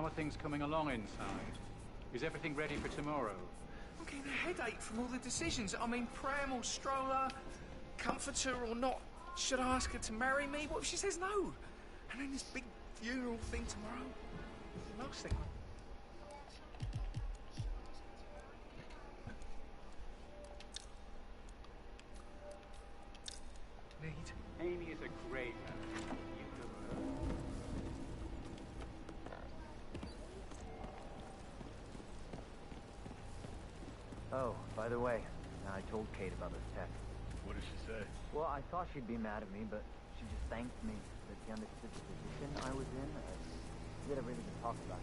How are things coming along inside? Is everything ready for tomorrow? I'm getting a headache from all the decisions. I mean, pram or stroller, comforter or not. Should I ask her to marry me? What if she says no? And then this big funeral thing tomorrow. The last thing. Need. Amy is a great nurse. You know her. Oh, by the way, I told Kate about this text. What did she say? Well, I thought she'd be mad at me, but she just thanked me that she understood the position I was in. We had a really good talk about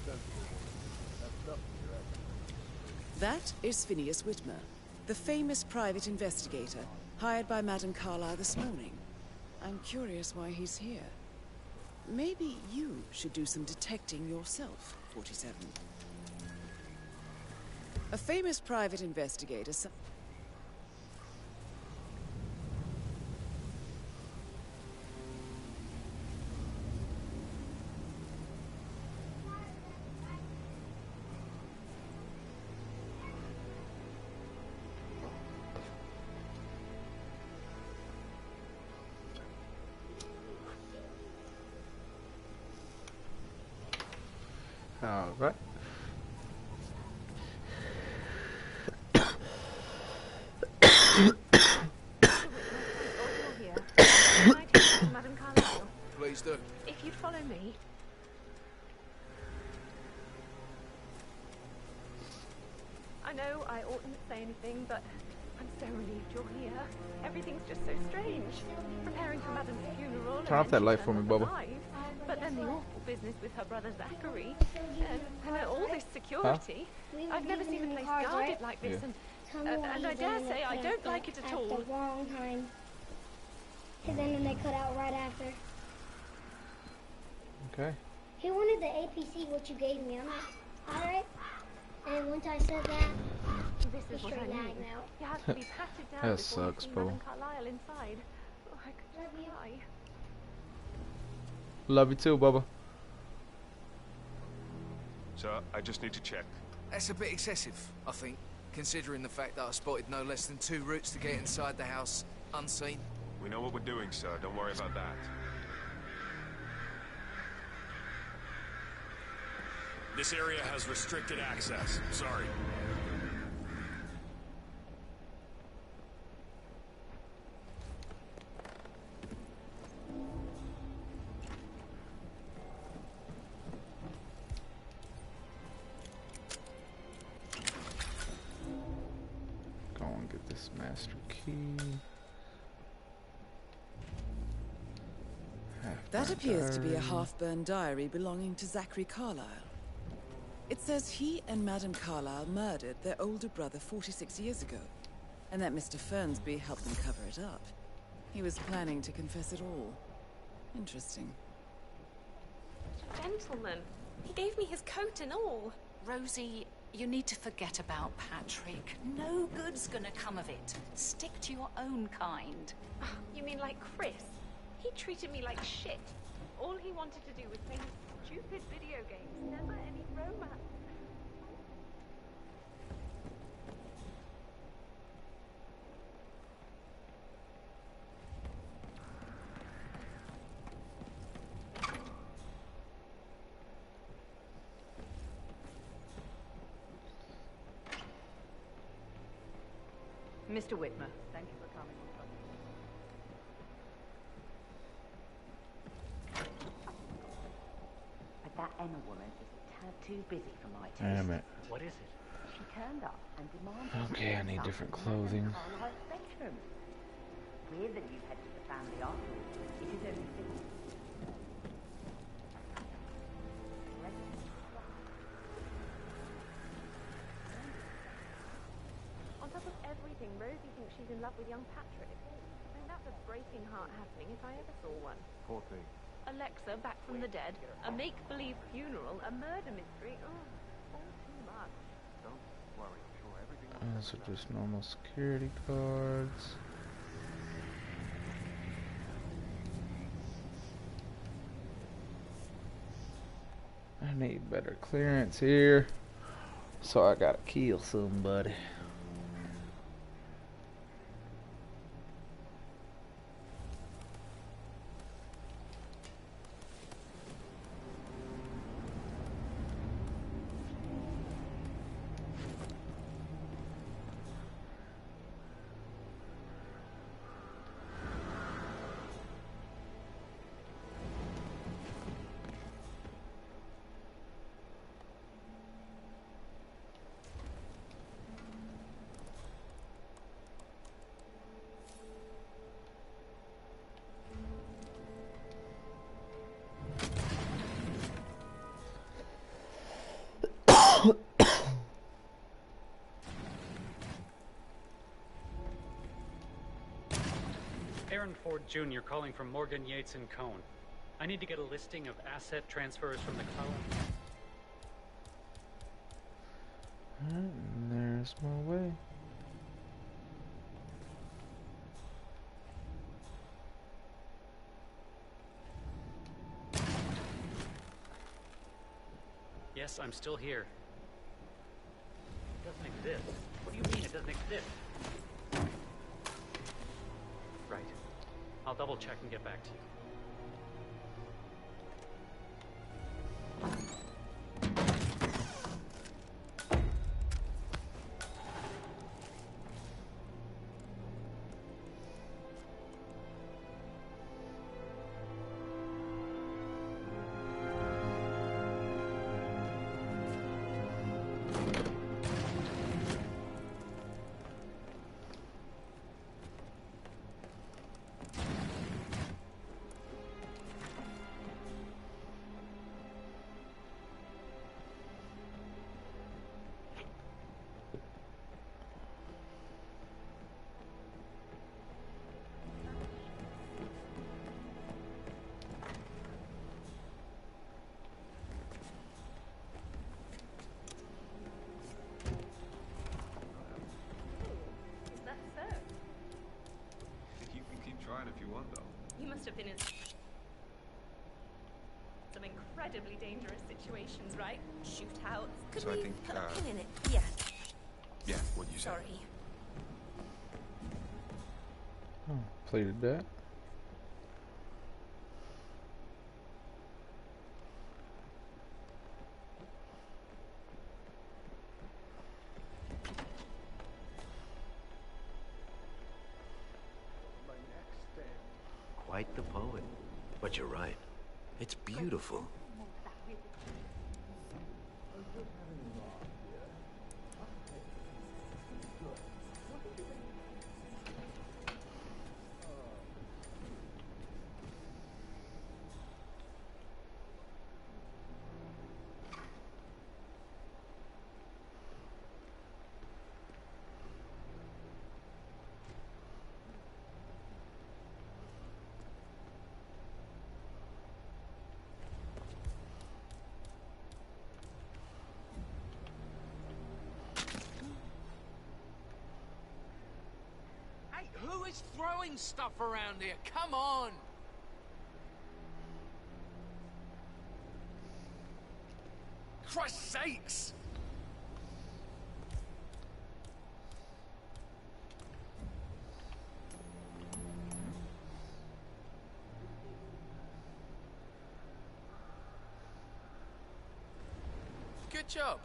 it. That is Phineas Whitmer, the famous private investigator hired by Madame Carlyle this morning. I'm curious why he's here. Maybe you should do some detecting yourself, 47. A famous private investigator... All right. Please do. If you'd follow me. I know I oughtn't say anything, but I'm so relieved you're here. Everything's just so strange. Preparing for Madame's funeral. Turn off that light for me, Bubba. But then the awful business with her brother Zachary, and all this security. Huh? I've never seen a place guarded like this, and I dare say I don't like it at all. At the wrong time. And then they cut out right after. Okay. He wanted the APC, what you gave me. I'm like, alright. And once I said that, this is what I mean. You have to be patted down That before sucks, you see bro. Madame Carlyle inside. Oh, I could just cry. Love you too, Bubba. So, I just need to check. That's a bit excessive, I think, considering the fact that I spotted no less than 2 routes to get inside the house unseen. We know what we're doing, sir. Don't worry about that. This area has restricted access. Sorry. Go and get this master key. That appears to be a half-burned diary belonging to Zachary Carlyle. It says he and Madame Carlyle murdered their older brother 46 years ago, and that Mr. Fernsby helped them cover it up. He was planning to confess it all. Interesting. Gentleman, he gave me his coat and all. Rosie, you need to forget about Patrick. No good's gonna come of it. Stick to your own kind. You mean like Chris? He treated me like shit. All he wanted to do was play stupid video games, never any romance. Mr. Whitmer, thank you for coming. But that Emma woman is a tad too busy for my taste. Damn it. What is it? She turned up and demanded... Okay, I need different clothing. Carlyle's bedroom. Weird that you've headed to the family afterwards. It is only fitting. On top of everything, Rosie thinks she's in love with young Patrick. I mean, that's a breaking heart happening if I ever saw one. Poor thing. Alexa back from the dead, a make-believe funeral, a murder mystery. Oh, all too much. Don't worry, I'm sure everything... Those are just normal security guards. need better clearance here. So I gotta kill somebody. Aaron Ford Jr. calling from Morgan, Yates and Cohn. I need to get a listing of asset transfers from the colony. Alright, and there's my way. Yes, I'm still here. It doesn't exist. What do you mean it doesn't exist? Right. I'll double check and get back to you. If you want, though. You must have been in some incredibly dangerous situations, right? Shootouts. Could So I we think, put a pin in it? Yes. Yeah, what you said. Sorry. Oh, pleaded that. Quite the poet. But you're right. It's beautiful. Who is throwing stuff around here? Come on! Christ's sakes! Good job.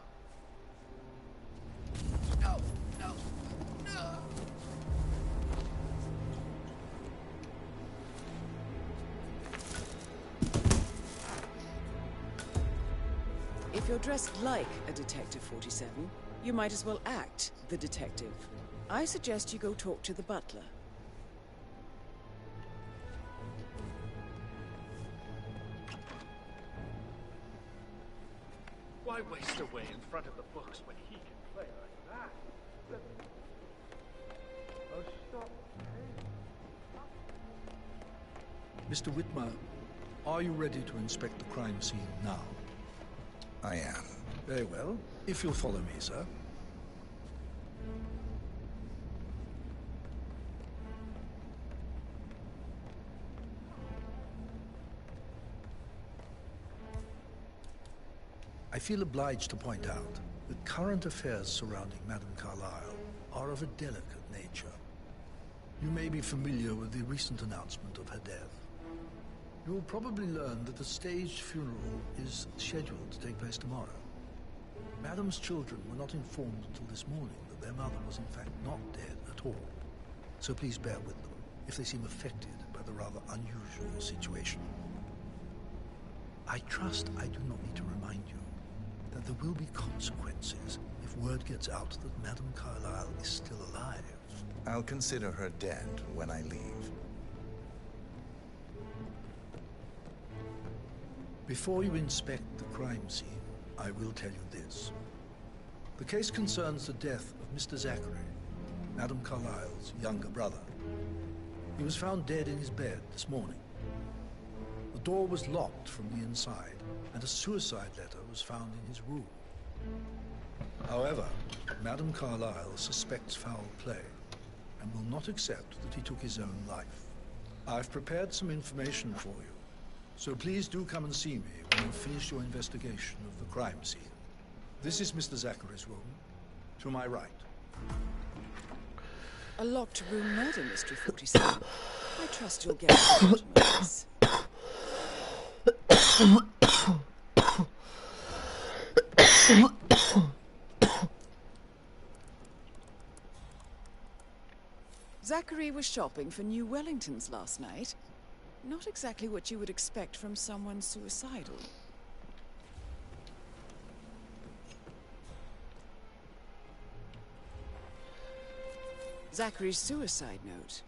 No, no, no! If you're dressed like a Detective 47, you might as well act the detective. I suggest you go talk to the butler. Why waste away in front of the books when he can play like that? Oh, stop. Mr. Whitmer, are you ready to inspect the crime scene now? I am. Very well. If you'll follow me, sir. I feel obliged to point out that current affairs surrounding Madame Carlyle are of a delicate nature. You may be familiar with the recent announcement of her death. You will probably learn that the staged funeral is scheduled to take place tomorrow. Madame's children were not informed until this morning that their mother was in fact not dead at all. So please bear with them if they seem affected by the rather unusual situation. I trust I do not need to remind you that there will be consequences if word gets out that Madame Carlyle is still alive. I'll consider her dead when I leave. Before you inspect the crime scene, I will tell you this. The case concerns the death of Mr. Zachary, Madame Carlyle's younger brother. He was found dead in his bed this morning. The door was locked from the inside, and a suicide letter was found in his room. However, Madame Carlyle suspects foul play and will not accept that he took his own life. I've prepared some information for you, so please do come and see me when you've finished your investigation of the crime scene. This is Mr. Zachary's room, to my right. A locked room murder mystery, 47. I trust you'll get to the bottom of this. Zachary was shopping for new Wellingtons last night. Not exactly what you would expect from someone suicidal. Zachary's suicide note.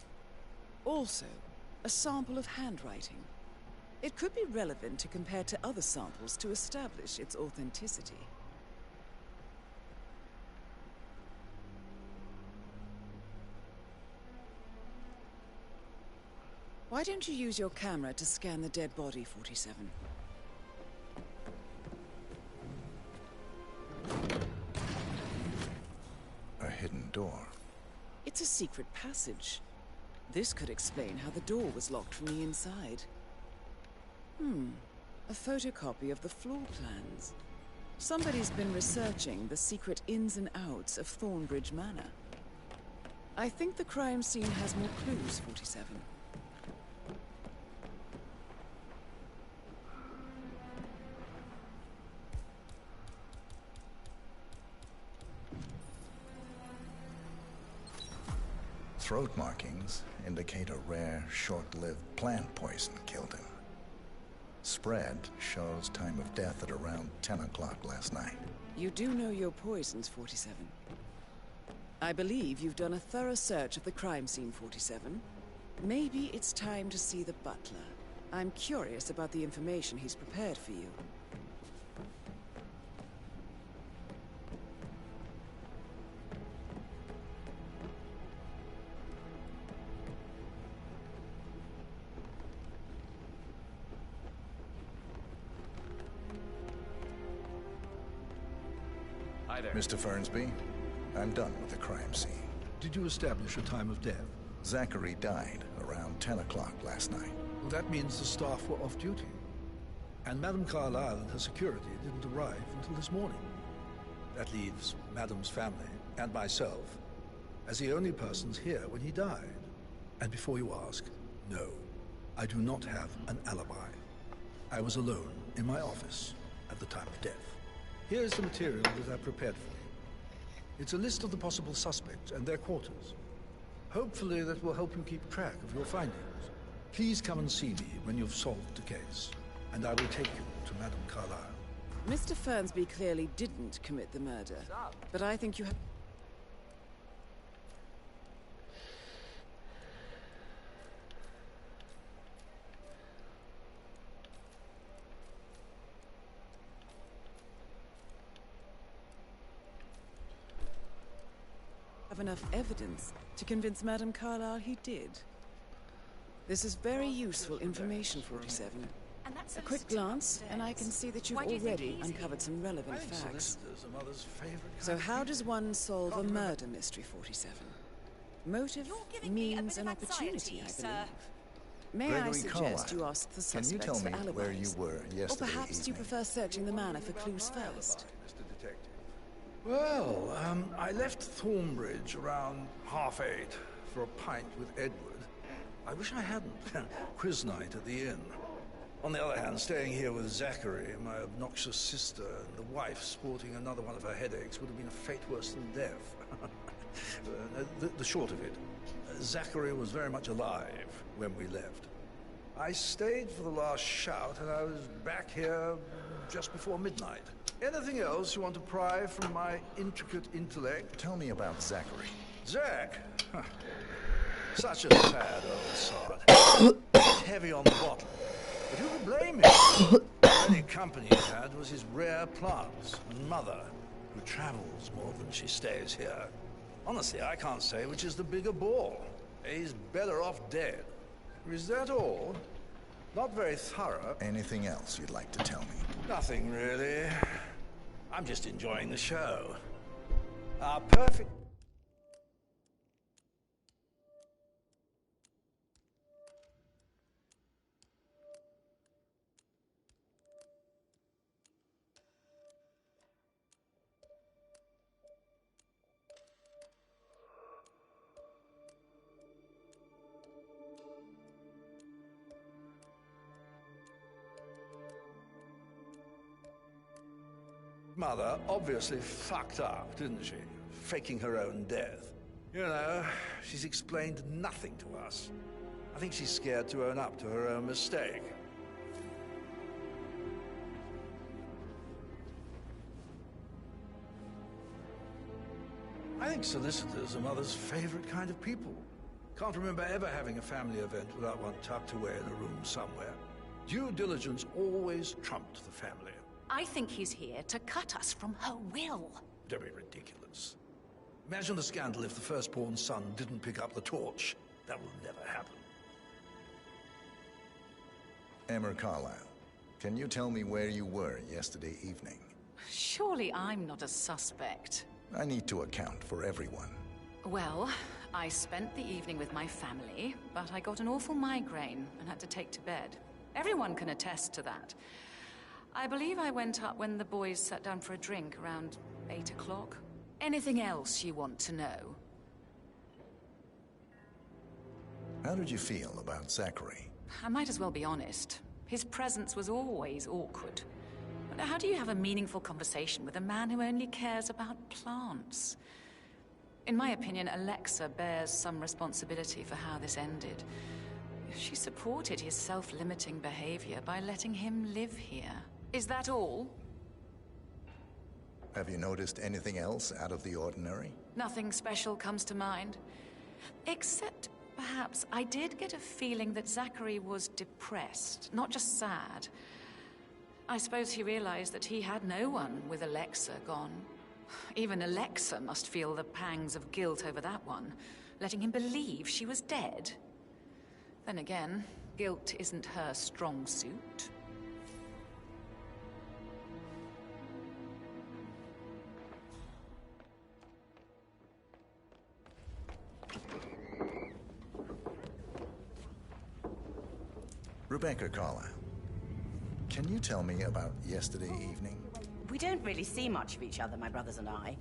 Also, a sample of handwriting. It could be relevant to compare to other samples to establish its authenticity. Why don't you use your camera to scan the dead body, 47? A hidden door. It's a secret passage. This could explain how the door was locked from the inside. A photocopy of the floor plans. Somebody's been researching the secret ins and outs of Thornbridge Manor. I think the crime scene has more clues, 47. Throat markings indicate a rare, short-lived plant poison killed him. Spread shows time of death at around 10 o'clock last night. You do know your poisons, 47. I believe you've done a thorough search of the crime scene, 47. Maybe it's time to see the butler. I'm curious about the information he's prepared for you. Hi there. Mr. Fernsby, I'm done with the crime scene. Did you establish a time of death? Zachary died around 10 o'clock last night. Well, that means the staff were off duty. And Madame Carlyle and her security didn't arrive until this morning. That leaves Madame's family and myself as the only persons here when he died. And before you ask, no, I do not have an alibi. I was alone in my office at the time of death. Here's the material that I prepared for you. It's a list of the possible suspects and their quarters. Hopefully that will help you keep track of your findings. Please come and see me when you've solved the case, and I will take you to Madame Carlyle. Mr. Fernsby clearly didn't commit the murder, but I think you have... enough evidence to convince Madame Carlyle he did. This is very useful information, 47. A quick glance, and I can see that you've already uncovered some relevant facts. So how does one solve a murder mystery, 47? Motive, means, and opportunity, I believe. May I Gregory suggest Carlyle. you ask the Can you suspects tell for me alibis? where you were yesterday Or perhaps you evening? prefer searching the manor for clues first. Mr. Detective. Well, I left Thornbridge around 8:30 for a pint with Edward. I wish I hadn't. Quiz night at the inn. On the other hand, staying here with Zachary, my obnoxious sister, and the wife sporting another one of her headaches would have been a fate worse than death. The short of it, Zachary was very much alive when we left. I stayed for the last shout, and I was back here just before midnight. Anything else you want to pry from my intricate intellect? Tell me about Zachary. Zach? Huh. Such a sad old sod. Heavy on the bottle. But who could blame him? The only company he had was his rare plants and mother, who travels more than she stays here. Honestly, I can't say which is the bigger ball. He's better off dead. Is that all? Not very thorough. Anything else you'd like to tell me? Nothing, really. I'm just enjoying the show. Our perfect... Mother obviously fucked up, didn't she? Faking her own death. You know, she's explained nothing to us. I think she's scared to own up to her own mistake. I think solicitors are Mother's favorite kind of people. Can't remember ever having a family event without one tucked away in a room somewhere. Due diligence always trumped the family. I think he's here to cut us from her will. Don't be ridiculous. Imagine the scandal if the firstborn son didn't pick up the torch. That will never happen. Emma Carlyle, can you tell me where you were yesterday evening? Surely I'm not a suspect. I need to account for everyone. Well, I spent the evening with my family, but I got an awful migraine and had to take to bed. Everyone can attest to that. I believe I went up when the boys sat down for a drink around 8 o'clock. Anything else you want to know? How did you feel about Zachary? I might as well be honest. His presence was always awkward. But how do you have a meaningful conversation with a man who only cares about plants? In my opinion, Alexa bears some responsibility for how this ended. She supported his self-limiting behavior by letting him live here. Is that all? Have you noticed anything else out of the ordinary? Nothing special comes to mind. Except, perhaps, I did get a feeling that Zachary was depressed, not just sad. I suppose he realized that he had no one with Alexa gone. Even Alexa must feel the pangs of guilt over that one, letting him believe she was dead. Then again, guilt isn't her strong suit. Rebecca Carlyle, can you tell me about yesterday evening? We don't really see much of each other, my brothers and I.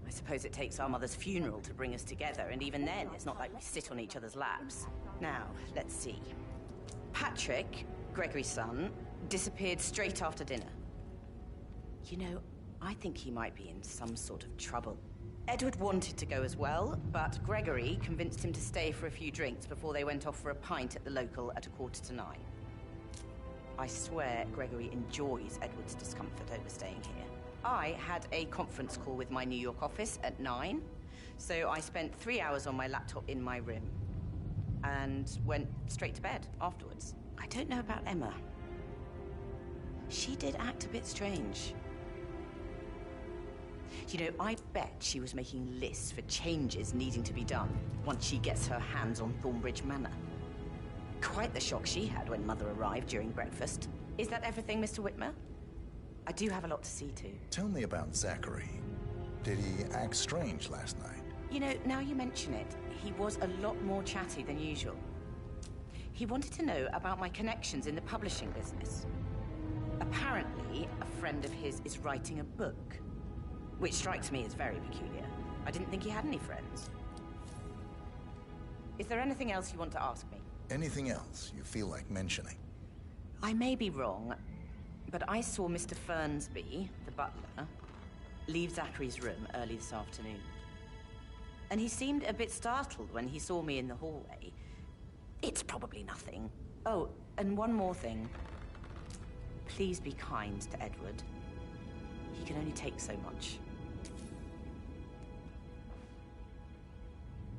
I suppose it takes our mother's funeral to bring us together, and even then, it's not like we sit on each other's laps. Now, let's see. Patrick, Gregory's son, disappeared straight after dinner. You know, I think he might be in some sort of trouble. Edward wanted to go as well, but Gregory convinced him to stay for a few drinks before they went off for a pint at the local at 9:15. I swear Gregory enjoys Edward's discomfort over staying here. I had a conference call with my New York office at 9, so I spent 3 hours on my laptop in my room and went straight to bed afterwards. I don't know about Emma. She did act a bit strange. You know, I bet she was making lists for changes needing to be done once she gets her hands on Thornbridge Manor. Quite the shock she had when Mother arrived during breakfast. Is that everything, Mr. Whitmer? I do have a lot to see to. Tell me about Zachary. Did he act strange last night? You know, now you mention it, he was a lot more chatty than usual. He wanted to know about my connections in the publishing business. Apparently, a friend of his is writing a book, which strikes me as very peculiar. I didn't think he had any friends. Is there anything else you want to ask me? Anything else you feel like mentioning? I may be wrong, but I saw Mr. Fernsby, the butler, leave Zachary's room early this afternoon. And he seemed a bit startled when he saw me in the hallway. It's probably nothing. Oh, and one more thing. Please be kind to Edward. He can only take so much.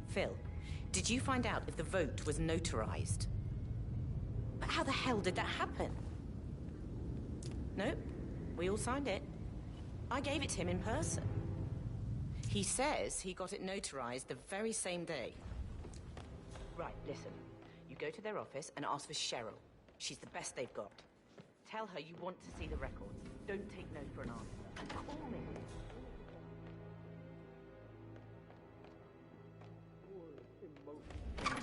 Phil, did you find out if the vote was notarized? But how the hell did that happen? Nope, we all signed it. I gave it to him in person. He says he got it notarized the very same day. Right, listen. You go to their office and ask for Cheryl. She's the best they've got. Tell her you want to see the records. Don't take no for an answer. And call me.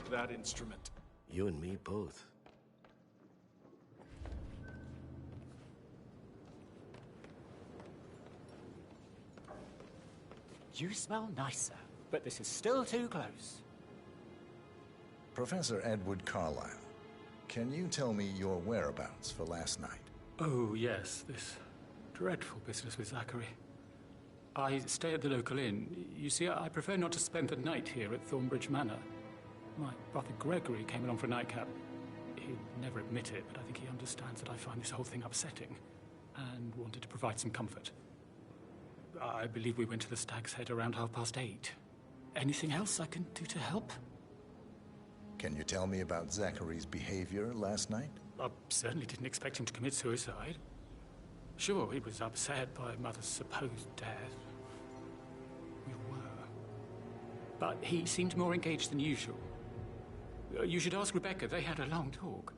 That instrument. You and me both. You smell nicer, but this is still too close. Professor Edward Carlyle, can you tell me your whereabouts for last night? Oh, yes, this dreadful business with Zachary. I stay at the local inn. You see, I prefer not to spend the night here at Thornbridge Manor. My brother Gregory came along for a nightcap. He'd never admit it, but I think he understands that I find this whole thing upsetting and wanted to provide some comfort. I believe we went to the Stag's Head around 8:30. Anything else I can do to help? Can you tell me about Zachary's behavior last night? I certainly didn't expect him to commit suicide. Sure, he was upset by Mother's supposed death. We were. But he seemed more engaged than usual. You should ask Rebecca. They had a long talk.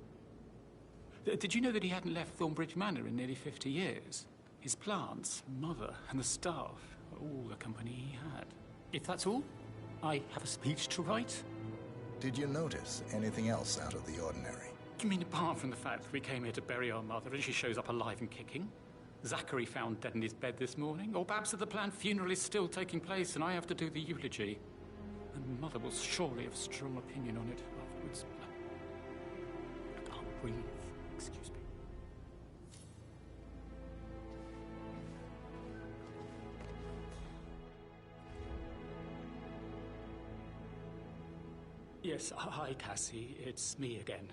Did you know that he hadn't left Thornbridge Manor in nearly 50 years? His plants, Mother, and the staff, all the company he had. If that's all, I have a speech to write. Did you notice anything else out of the ordinary? You mean apart from the fact that we came here to bury our mother and she shows up alive and kicking? Zachary found dead in his bed this morning? Or perhaps that the planned funeral is still taking place and I have to do the eulogy? And Mother will surely have a strong opinion on it afterwards. I can't breathe. Excuse me. Yes, hi, Cassie. It's me again.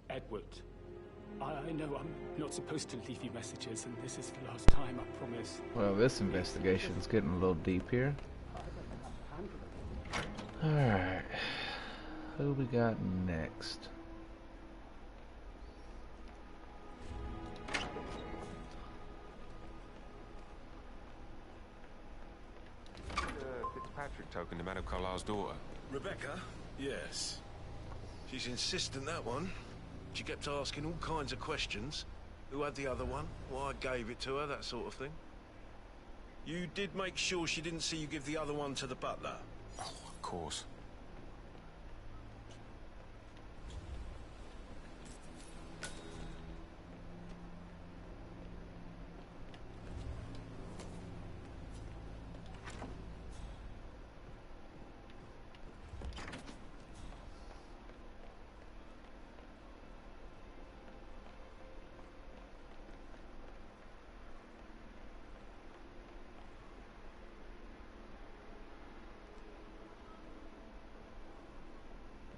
Edward. I know I'm not supposed to leave you messages, and this is the last time, I promise. Well, this investigation's getting a little deep here. Alright. Who we got next? Fitzpatrick token to Madame Carlyle's daughter. Rebecca? Yes. She's insistent, that one. She kept asking all kinds of questions. Who had the other one? Why I gave it to her, that sort of thing. You did make sure she didn't see you give the other one to the butler? Oh, of course.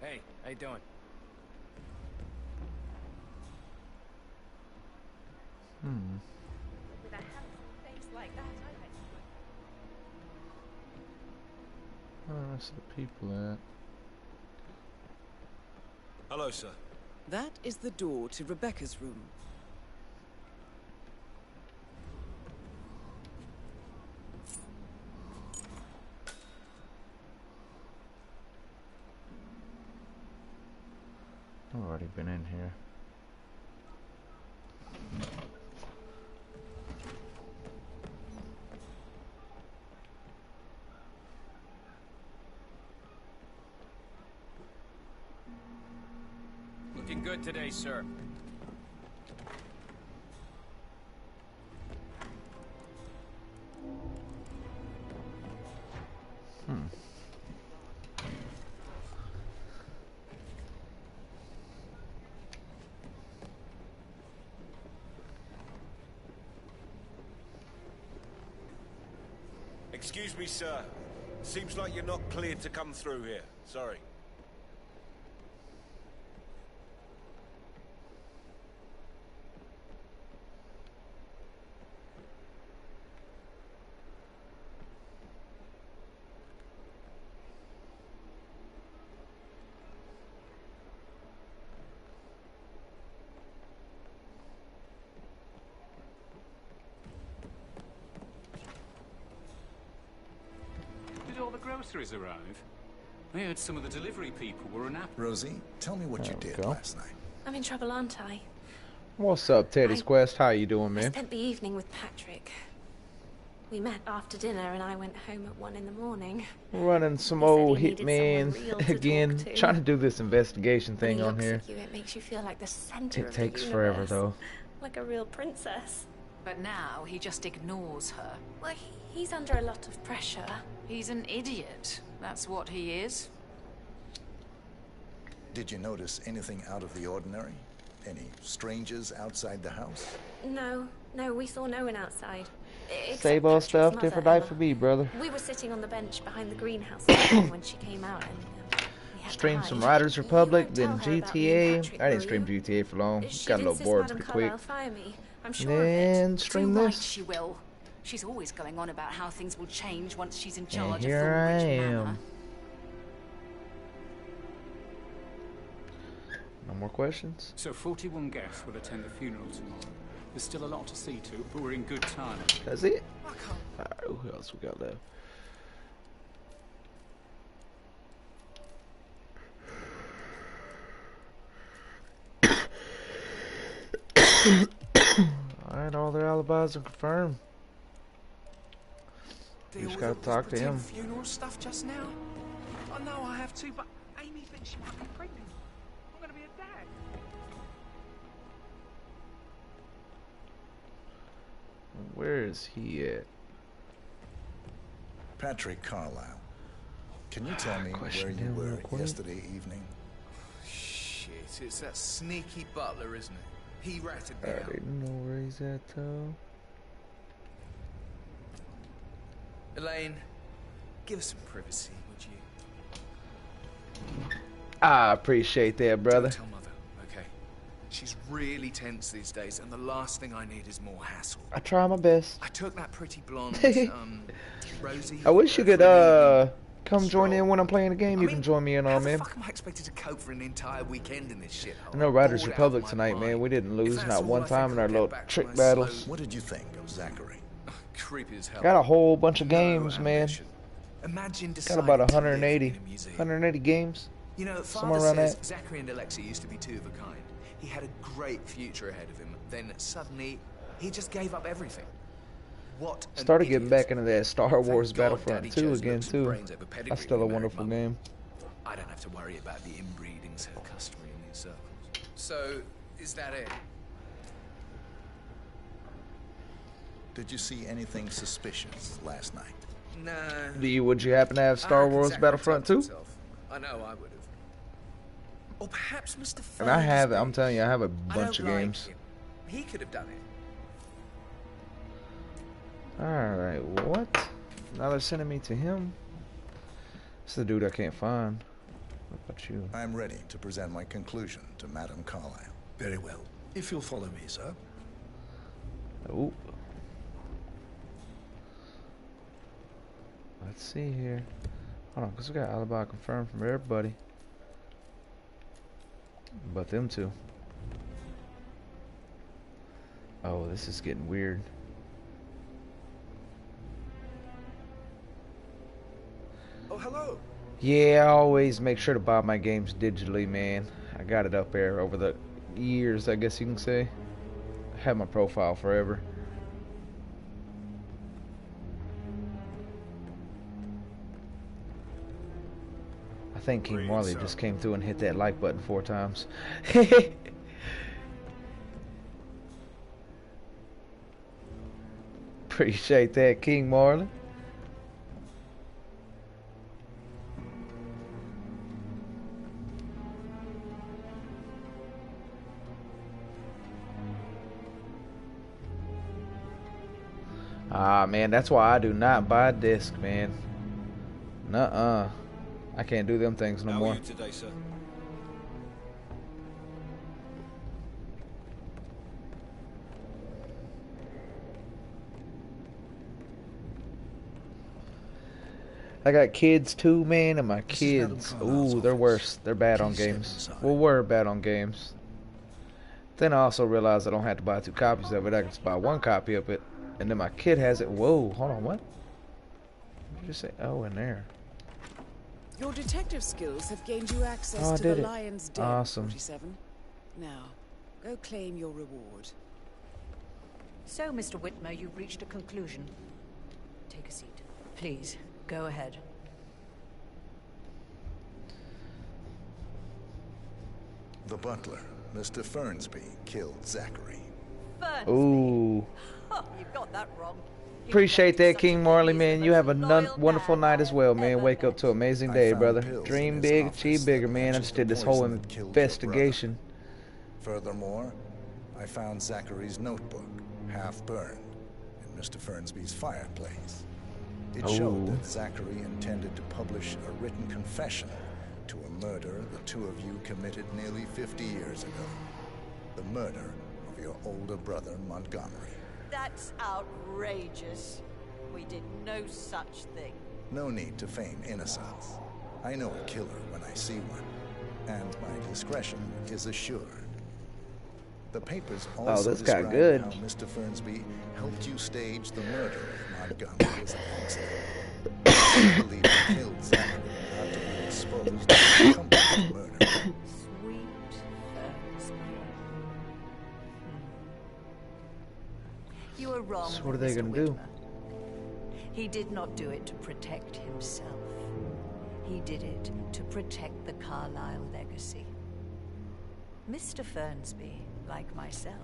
Hey, how you doing? With a handsome face like that, I bet you would. Where are the rest of the people at? Hello, sir. That is the door to Rebecca's room. I've already been in here. Looking looking good today, sir. Excuse me, sir. Seems like you're not cleared to come through here. Sorry. Did all the groceries arrive? I heard some of the delivery people were an app. Rosie, tell me what you did last night. I'm in trouble, aren't I? What's up, Teddy's Quest? How you doing, I man? spent the evening with Patrick. We met after dinner and I went home at 1 in the morning. Running some He said old he needed hitman someone real to again. talk to. Trying to do this investigation When he thing on looks here. at you, it makes you feel like the center It of takes the forever universe. though. Like a real princess. But now he just ignores her. Well, he's under a lot of pressure. He's an idiot. That's what he is. Did you notice anything out of the ordinary? Any strangers outside the house? No, we saw no one outside. Except Save all Patrick's stuff, mother, different night Emma. for me, brother. We were sitting on the bench behind the greenhouse when she came out and we had to Stream hide. some Riders Republic, then tell her about me GTA. and Patrick, I didn't will stream you? GTA for long. She'd Got a little insist bored Madame pretty quick. Carlyle fire me. I'm sure of it. Then stream Too right, this. she will. She's always going on about how things will change once she's in charge And of here I Thornbridge Manor. am. No more questions? So 41 guests will attend the funeral tomorrow. There's still a lot to see to, but we're in good time. That's it? Alright, who else we got left? Alright, all their alibis are confirmed. You just gotta talk to him. Funeral stuff just now. I know I have to, but Amy thinks she might be pregnant. I'm gonna be a dad. Where is he at? Patrick Carlyle. Can you tell me where Question you him real were quick. yesterday evening? Shit, it's that sneaky butler, isn't it? He ratted me I out. already know where he's at though. Elaine, give us some privacy, would you? I appreciate that, brother. Don't tell Mother, okay? She's really tense these days, and the last thing I need is more hassle. I try my best. I took that pretty blonde, Rosie. I wish you could come join in when I'm playing the game. You can join me in on, man. How am I expected to cope for an entire weekend in this shit? I know Riders Republic tonight, man. We didn't lose not one time in our little trick battles. What did you think of Zachary? Creepy as hell. Got a whole bunch of games, man. Imagine Got about deciding to live 180, in a museum. 180 games. You know, Somewhere Father around says that. Zachary and Alexia used to be two of a kind. He had a great future ahead of him. Then suddenly, he just gave up everything. What an Started getting idiot. back into that Star Wars God Battlefront Daddy 2 chose again, looks and too. brains over pedigree That's still a when he married wonderful Mum. game. I don't have to worry about the inbreeding so customary in these circles. So, is that it? Did you see anything suspicious last night? No. Would you happen to have Star reckon Wars Zachary Battlefront 2? told himself. I know I would have. Or perhaps Mr. And I have, Fernsby. I'm telling you, I have a I bunch of don't like games. him. He could have done it. Alright, what? Now they're sending me to him? It's the dude I can't find. What about you? I'm ready to present my conclusion to Madame Carlyle. Very well. If you'll follow me, sir. Oh. Let's see here. Hold on, because we got alibi confirmed from everybody. But them two. Oh, this is getting weird. Oh, hello. Yeah, I always make sure to buy my games digitally, man. I got it up there over the years, I guess you can say. I had my profile forever. I think King Marley just came through and hit that like button 4 times. Appreciate that, King Marley. Ah, man, that's why I do not buy a disc, man. Nuh-uh. I can't do them things no more. How are you today, sir? I got kids too, man, and my kids, ooh, they're worse. They're bad on games. Well, we're bad on games. Then I also realized I don't have to buy 2 copies of it. I can just buy 1 copy of it, and then my kid has it. Whoa, hold on, what? Did you just say? Oh, in there. Your detective skills have gained you access Oh, I to did the it. Lion's Den, Awesome. 47. Now, go claim your reward. So, Mr. Whitmer, you've reached a conclusion. Take a seat. Please, go ahead. The butler, Mr. Fernsby, killed Zachary. Ooh. Oh, you got that wrong. Appreciate that, King Marley, man. You have a wonderful night as well, man. Wake up to an amazing day, brother. Dream big, achieve bigger, man. I just did this whole investigation. Furthermore, I found Zachary's notebook, half burned, in Mr. Fernsby's fireplace. It showed that Zachary intended to publish a written confession to a murder the 2 of you committed nearly 50 years ago. The murder of your older brother, Montgomery. That's outrageous. We did no such thing. No need to feign innocence. I know a killer when I see one, and my discretion is assured. The papers also describe how Mr. Fernsby helped you stage the murder of Montgomery as an accident. I believe he killed Zachary not to be exposed to the accomplished murder. Sweet Fernsby. You are wrong. So what are they gonna do? He did not do it to protect himself. He did it to protect the Carlyle legacy. Mr. Fernsby, like myself,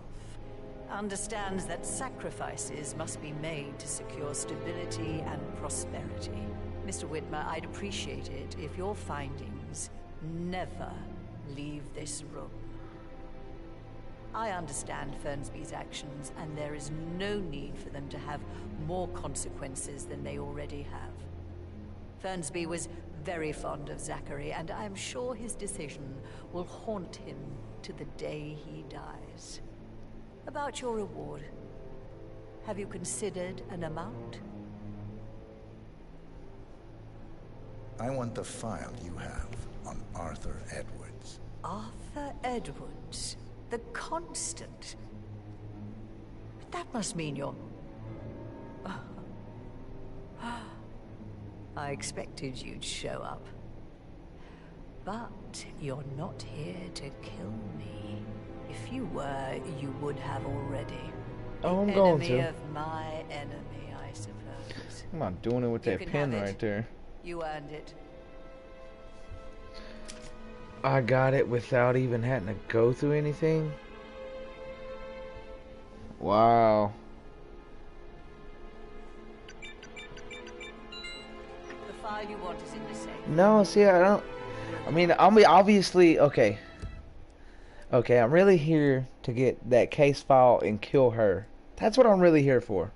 understands that sacrifices must be made to secure stability and prosperity. Mr. Whitmer, I'd appreciate it if your findings never leave this room. I understand Fernsby's actions, and there is no need for them to have more consequences than they already have. Fernsby was very fond of Zachary, and I'm sure his decision will haunt him to the day he dies. About your reward, have you considered an amount? I want the file you have on Arthur Edwards. Arthur Edwards? The Constant? But that must mean you're... I expected you'd show up. But you're not here to kill me. If you were, you would have already. Oh, I'm going to. Enemy of my enemy, I suppose. I'm not doing it with that pen right there. You earned it. I got it without even having to go through anything. Wow. The file you want is in the safe. No, see, I don't. I mean, I'm obviously okay. Okay, I'm really here to get that case file and kill her. That's what I'm really here for.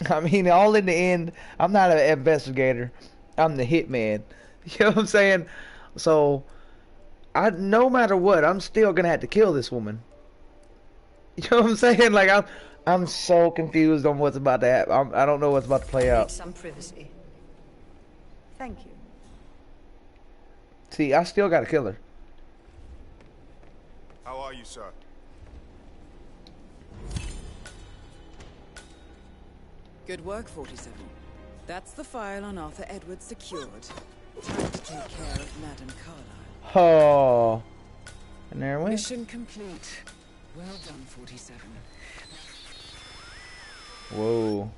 I mean, all in the end, I'm not an investigator. I'm the hitman. You know what I'm saying? So, no matter what, I'm still gonna have to kill this woman. You know what I'm saying? Like, I'm so confused on what's about to happen. I don't know what's about to play out. Some privacy. Thank you. See, I still gotta kill her. How are you, sir? Good work, 47. That's the file on Arthur Edwards secured. Time to take care of Madame Carlyle. Oh. And there we went. Mission complete. Well done, 47. Whoa.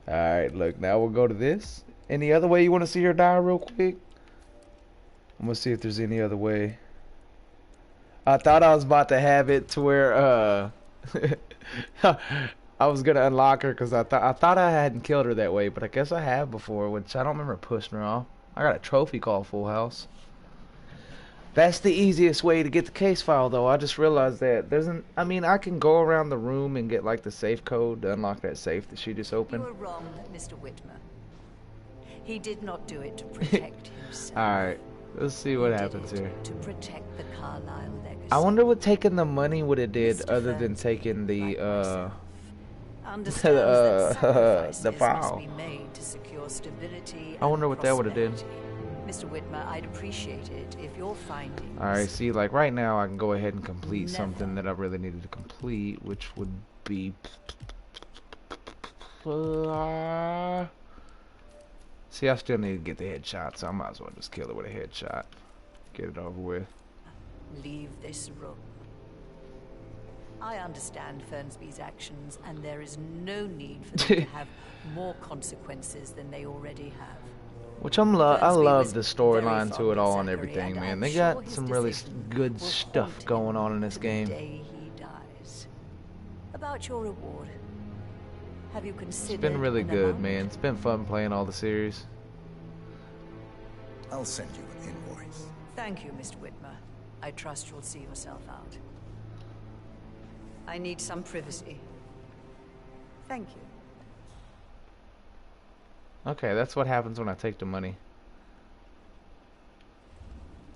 Alright, look, now we'll go to this. Any other way you want to see her die real quick? I'm gonna see if there's any other way. I thought I was about to have it to where I was gonna unlock her because I thought I hadn't killed her that way, but I guess I have before, which I don't remember pushing her off. I got a trophy called Full House. That's the easiest way to get the case file, though. I just realized that I mean, I can go around the room and get like the safe code to unlock that safe that she just opened. You were wrong, Mr. Whitmer. He did not do it to protect himself. All right, let's see what happens here. To protect the Carlisle legacy. I wonder what taking the money would have did other than taking the the file. I wonder what that would have did. Mr. Whitmer, I'd appreciate it if your findings... Alright, see, like right now I can go ahead and complete something that I really needed to complete, which would be... See, I still need to get the headshot, so I might as well just kill her with a headshot. Get it over with. Leave this room. I understand Fernsby's actions, and there is no need for them to have more consequences than they already have. Which I love the storyline to it all and everything, man. They got some really good stuff going on in this game. He dies. About your reward, have you considered? It's been really good, man. It's been fun playing all the series. I'll send you an invoice. Thank you, Mr. Whitmer. I trust you'll see yourself out. I need some privacy. Thank you. Okay, that's what happens when I take the money.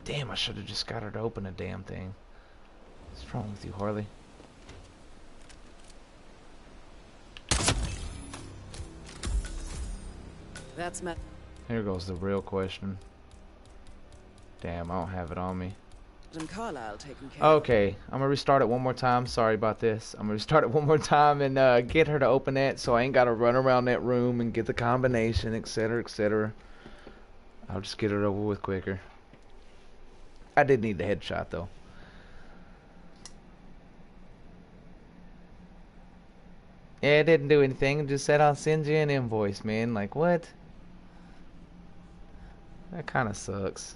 Damn, I should have just got her to open the damn thing. What's wrong with you, Harley? That's my... Here goes the real question. Damn, I don't have it on me. Carlisle taken care Okay, I'm gonna restart it one more time. Sorry about this. I'm gonna restart it one more time and get her to open that, so I ain't gotta run around that room and get the combination, etc., etc. I'll just get it over with quicker. I did need the headshot though. Yeah, it didn't do anything. It just said I'll send you an invoice, man. Like what? That kind of sucks.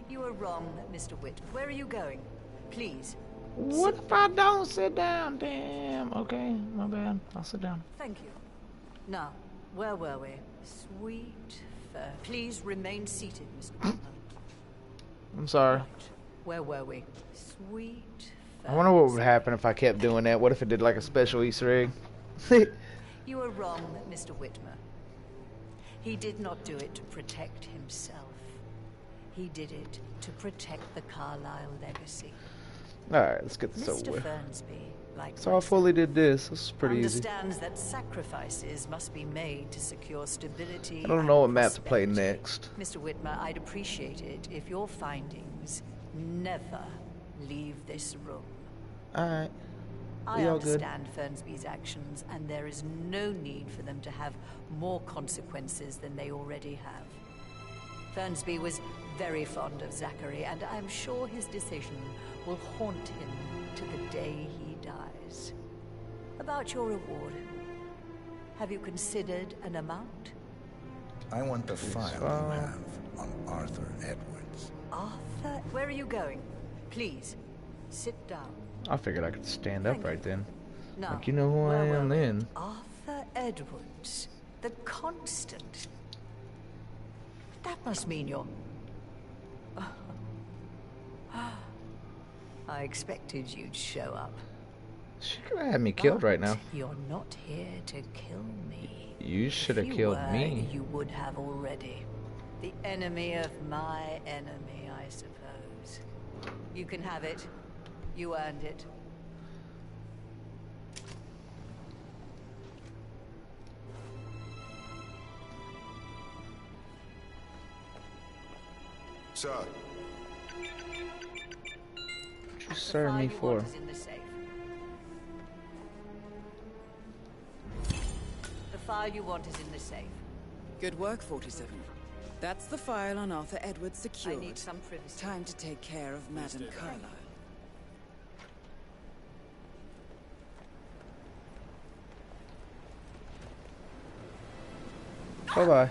You are wrong, Mr. Whit. Where are you going? Please. What if I don't sit down? Damn. Okay, my bad. I'll sit down. Thank you. Now, where were we? Sweet fur. Please remain seated, Mr. Whitman. I'm sorry. Right. Where were we? Sweet fur. I wonder what would happen if I kept doing that. What if it did like a special Easter egg? You are wrong, Mr. Whitmer. He did not do it to protect himself. He did it to protect the Carlisle legacy. Alright, let's get this over with. Mr. Fernsby, like so I fully did this. This is pretty easy. Understands that sacrifices must be made to secure stability. I don't know what map to play next. Mr. Whitmer, I'd appreciate it if your findings never leave this room. Alright. I understand Fernsby's actions, and there is no need for them to have more consequences than they already have. Fernsby was very fond of Zachary, and I'm sure his decision will haunt him to the day he dies. About your reward, have you considered an amount? I want the file you have on Arthur Edwards. Arthur? Where are you going? Please, sit down. I figured I could stand up right then. Now, like, you know who I am then. Arthur Edwards, the Constant. That must mean you're... I expected you'd show up. She could have had me killed right now. You're not here to kill me. You should have killed me. You would have already. The enemy of my enemy, I suppose. You can have it. You earned it. Sir. What'd you serve me for? The file you want is in the safe. Good work, 47. That's the file on Arthur Edwards secured. I need some privacy. Time to take care of Madame Carlisle. Bye-bye.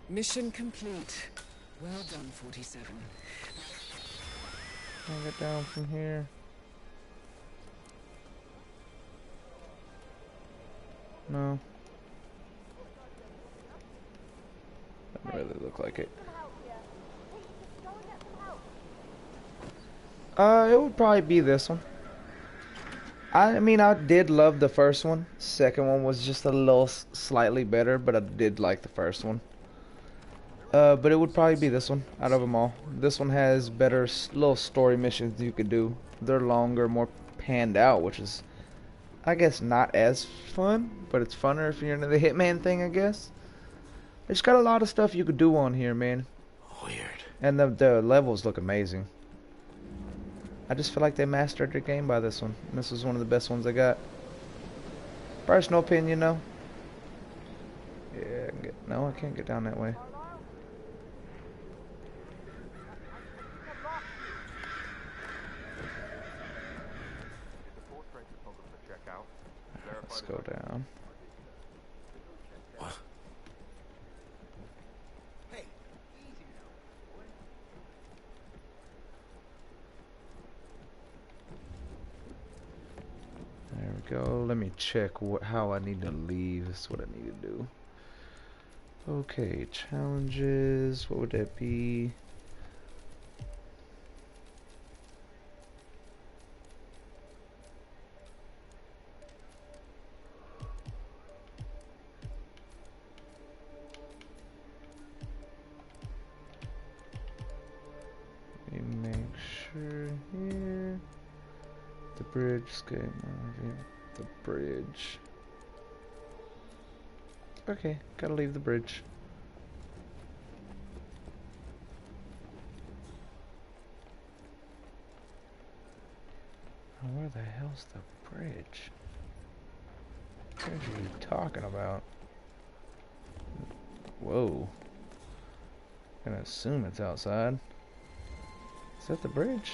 Mission complete. Well done, 47. Can I get down from here? No. Doesn't really look like it. It would probably be this one. I mean, I did love the first one. Second one was just a little slightly better, but I did like the first one. But it would probably be this one out of them all. This one has better little story missions you could do. They're longer, more panned out, which is, I guess, not as fun, but it's funner if you're into the Hitman thing, I guess. It's got a lot of stuff you could do on here, man. Weird. And the levels look amazing. I just feel like they mastered their game by this one. And this was one of the best ones I got. Personal opinion, though. Yeah, no, I can't get down that way. Let's go down. What? There we go. Let me check how I need to leave. That's what I need to do. Okay, challenges. What would that be? Let me make sure here. The bridge, escape, the bridge. Okay, gotta leave the bridge. Oh, where the hell's the bridge? What are you talking about? Whoa. Gonna assume it's outside. Is that the bridge?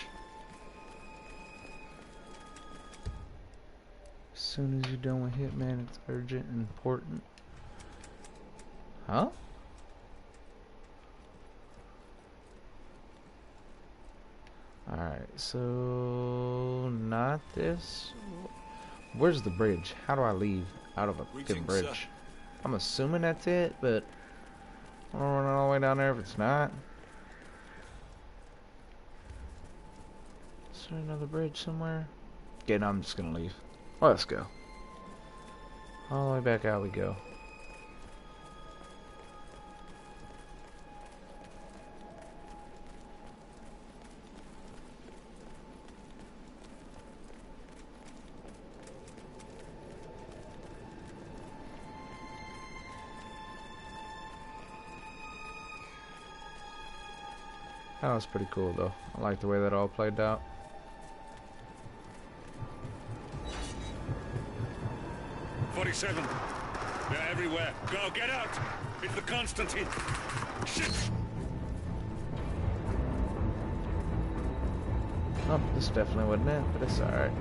As soon as you're done with Hitman, it's urgent and important. Huh? Alright, so not this. Where's the bridge? How do I leave out of a fucking bridge? Sir. I'm assuming that's it, but I don't run all the way down there if it's not. Is there another bridge somewhere? Okay, no, I'm just gonna leave. Well, let's go. All the way back out we go. That was pretty cool though. I like the way that all played out. "47. They're everywhere. Go, get out! It's the Constantine! Shit! Oh, this definitely wasn't it, but it's alright.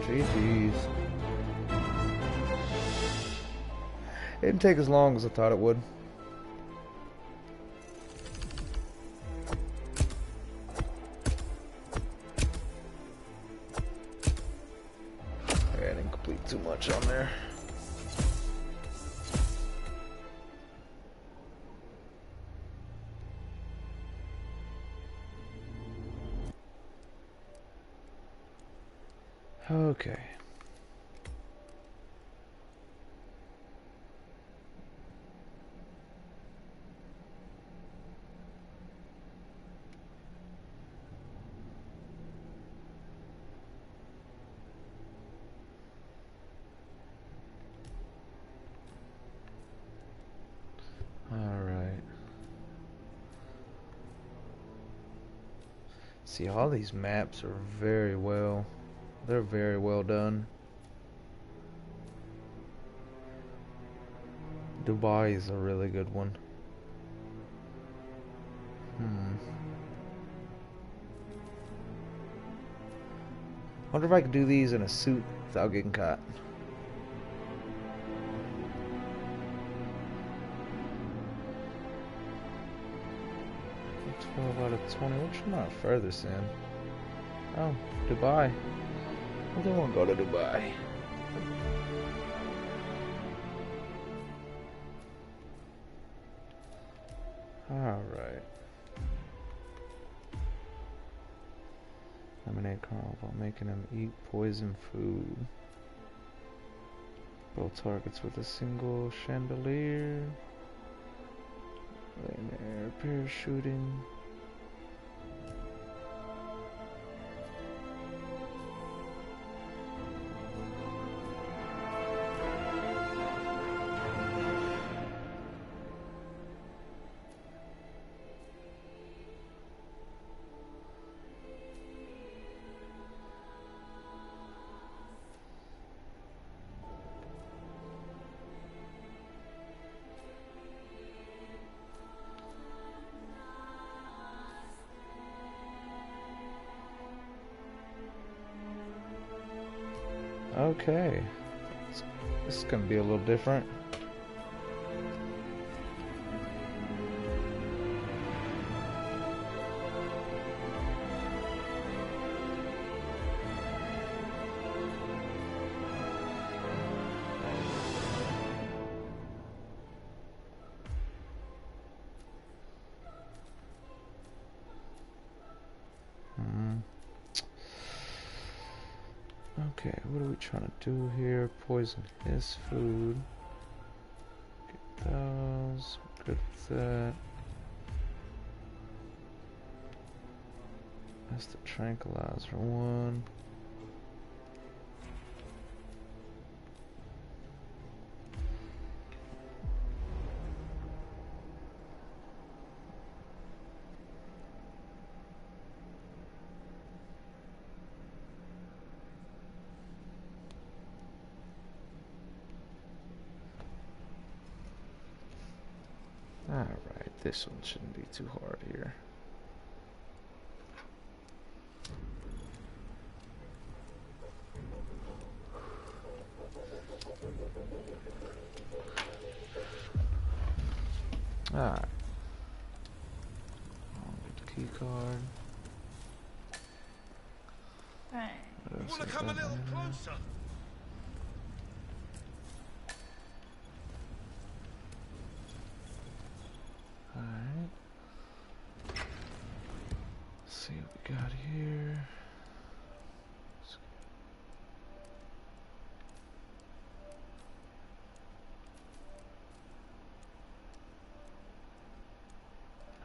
GG's. It didn't take as long as I thought it would. I didn't complete too much on there. Okay. See, all these maps are very well, they're very well done. Dubai is a really good one. Wonder if I could do these in a suit without getting caught. 12 out of 20. Which am I furthest in? Oh, Dubai. I don't want to go to Dubai. Alright. Eliminate Carl while making him eat poison food. Blow targets with a single chandelier. Laying air, parachuting. Okay, this is going to be a little different. Okay, what are we trying to do here? Poison his food. Get those. Good with that. That's the tranquilizer one. Alright, this one shouldn't be too hard here. Alright. I'll get the key card. Hey. You want to come a little closer? Alright. Let's see what we got here.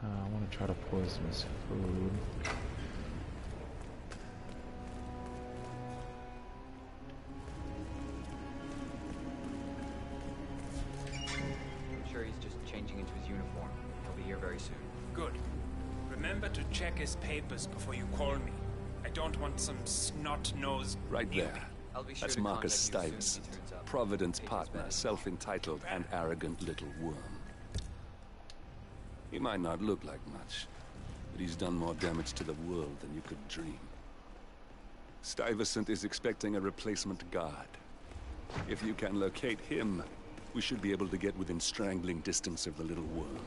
I want to try to poison his food. I'm sure he's just changing into his uniform. He'll be here very soon. Good. Remember to check his papers before you call me. I don't want some snot-nosed... Right there. I'll be sure That's to Marcus contact you as soon Stuyvesant, as he turns up. Providence partner, self-entitled and arrogant little worm. He might not look like much, but he's done more damage to the world than you could dream. Stuyvesant is expecting a replacement guard. If you can locate him, we should be able to get within strangling distance of the little worm.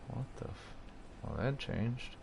What the f... Well, that changed.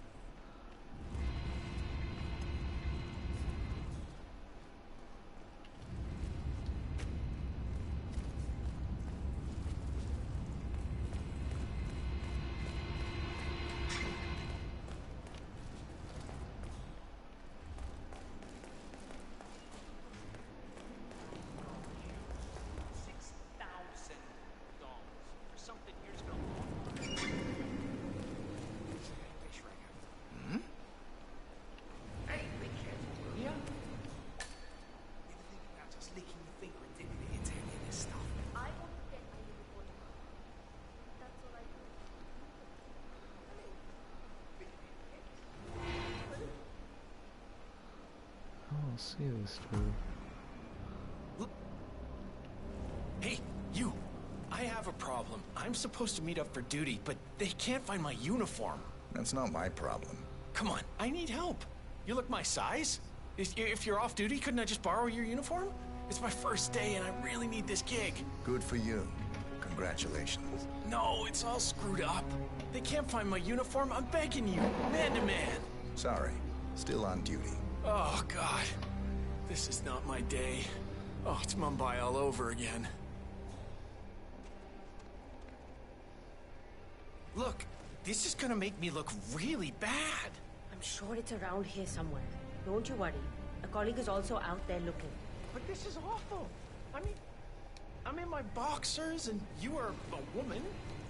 I'll see this through. Hey, you! I have a problem. I'm supposed to meet up for duty, but they can't find my uniform. That's not my problem. Come on, I need help. You look my size? If you're off duty, couldn't I just borrow your uniform? It's my first day and I really need this gig. Good for you. Congratulations. No, it's all screwed up. They can't find my uniform. I'm begging you, man to man. Sorry. Still on duty. Oh, God. This is not my day. Oh, it's Mumbai all over again. Look, this is gonna make me look really bad. I'm sure it's around here somewhere. Don't you worry. A colleague is also out there looking. But this is awful. I mean, I'm in my boxers and you are a woman.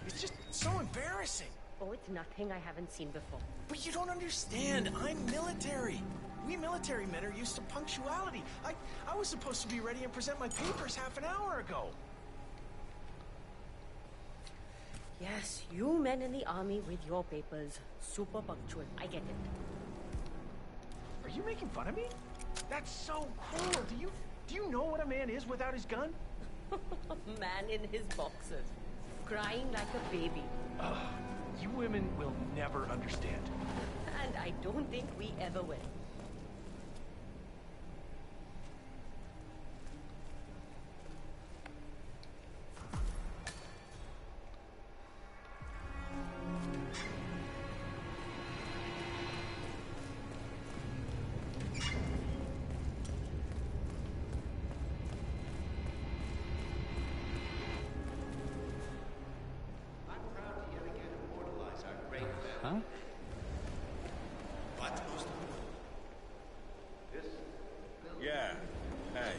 It's just so embarrassing. Oh, it's nothing I haven't seen before. But you don't understand. I'm military. We military men are used to punctuality. I was supposed to be ready and present my papers half an hour ago. Yes, you men in the army with your papers. Super punctual. I get it. Are you making fun of me? That's so cool. Do you know what a man is without his gun? Man in his boxers. Crying like a baby. You women will never understand. And I don't think we ever will. Huh? Yeah. Hey.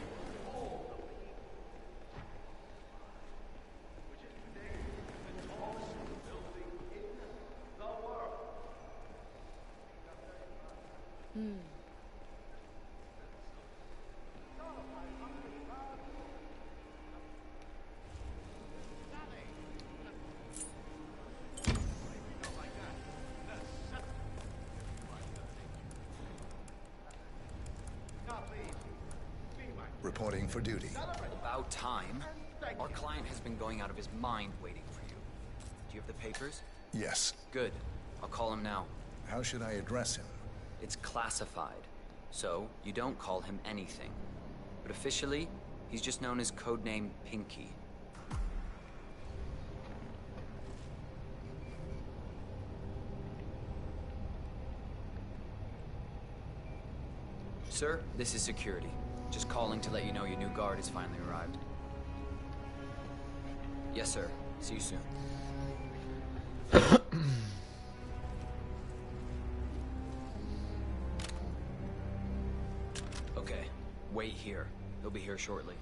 Reporting for duty. About time. Our client has been going out of his mind waiting for you. Do you have the papers? Yes. Good. I'll call him now. How should I address him? It's classified, so you don't call him anything. But officially, he's just known as codename Pinky. Sir, this is security. Just calling to let you know your new guard has finally arrived. Yes, sir. See you soon. Okay, wait here. He'll be here shortly.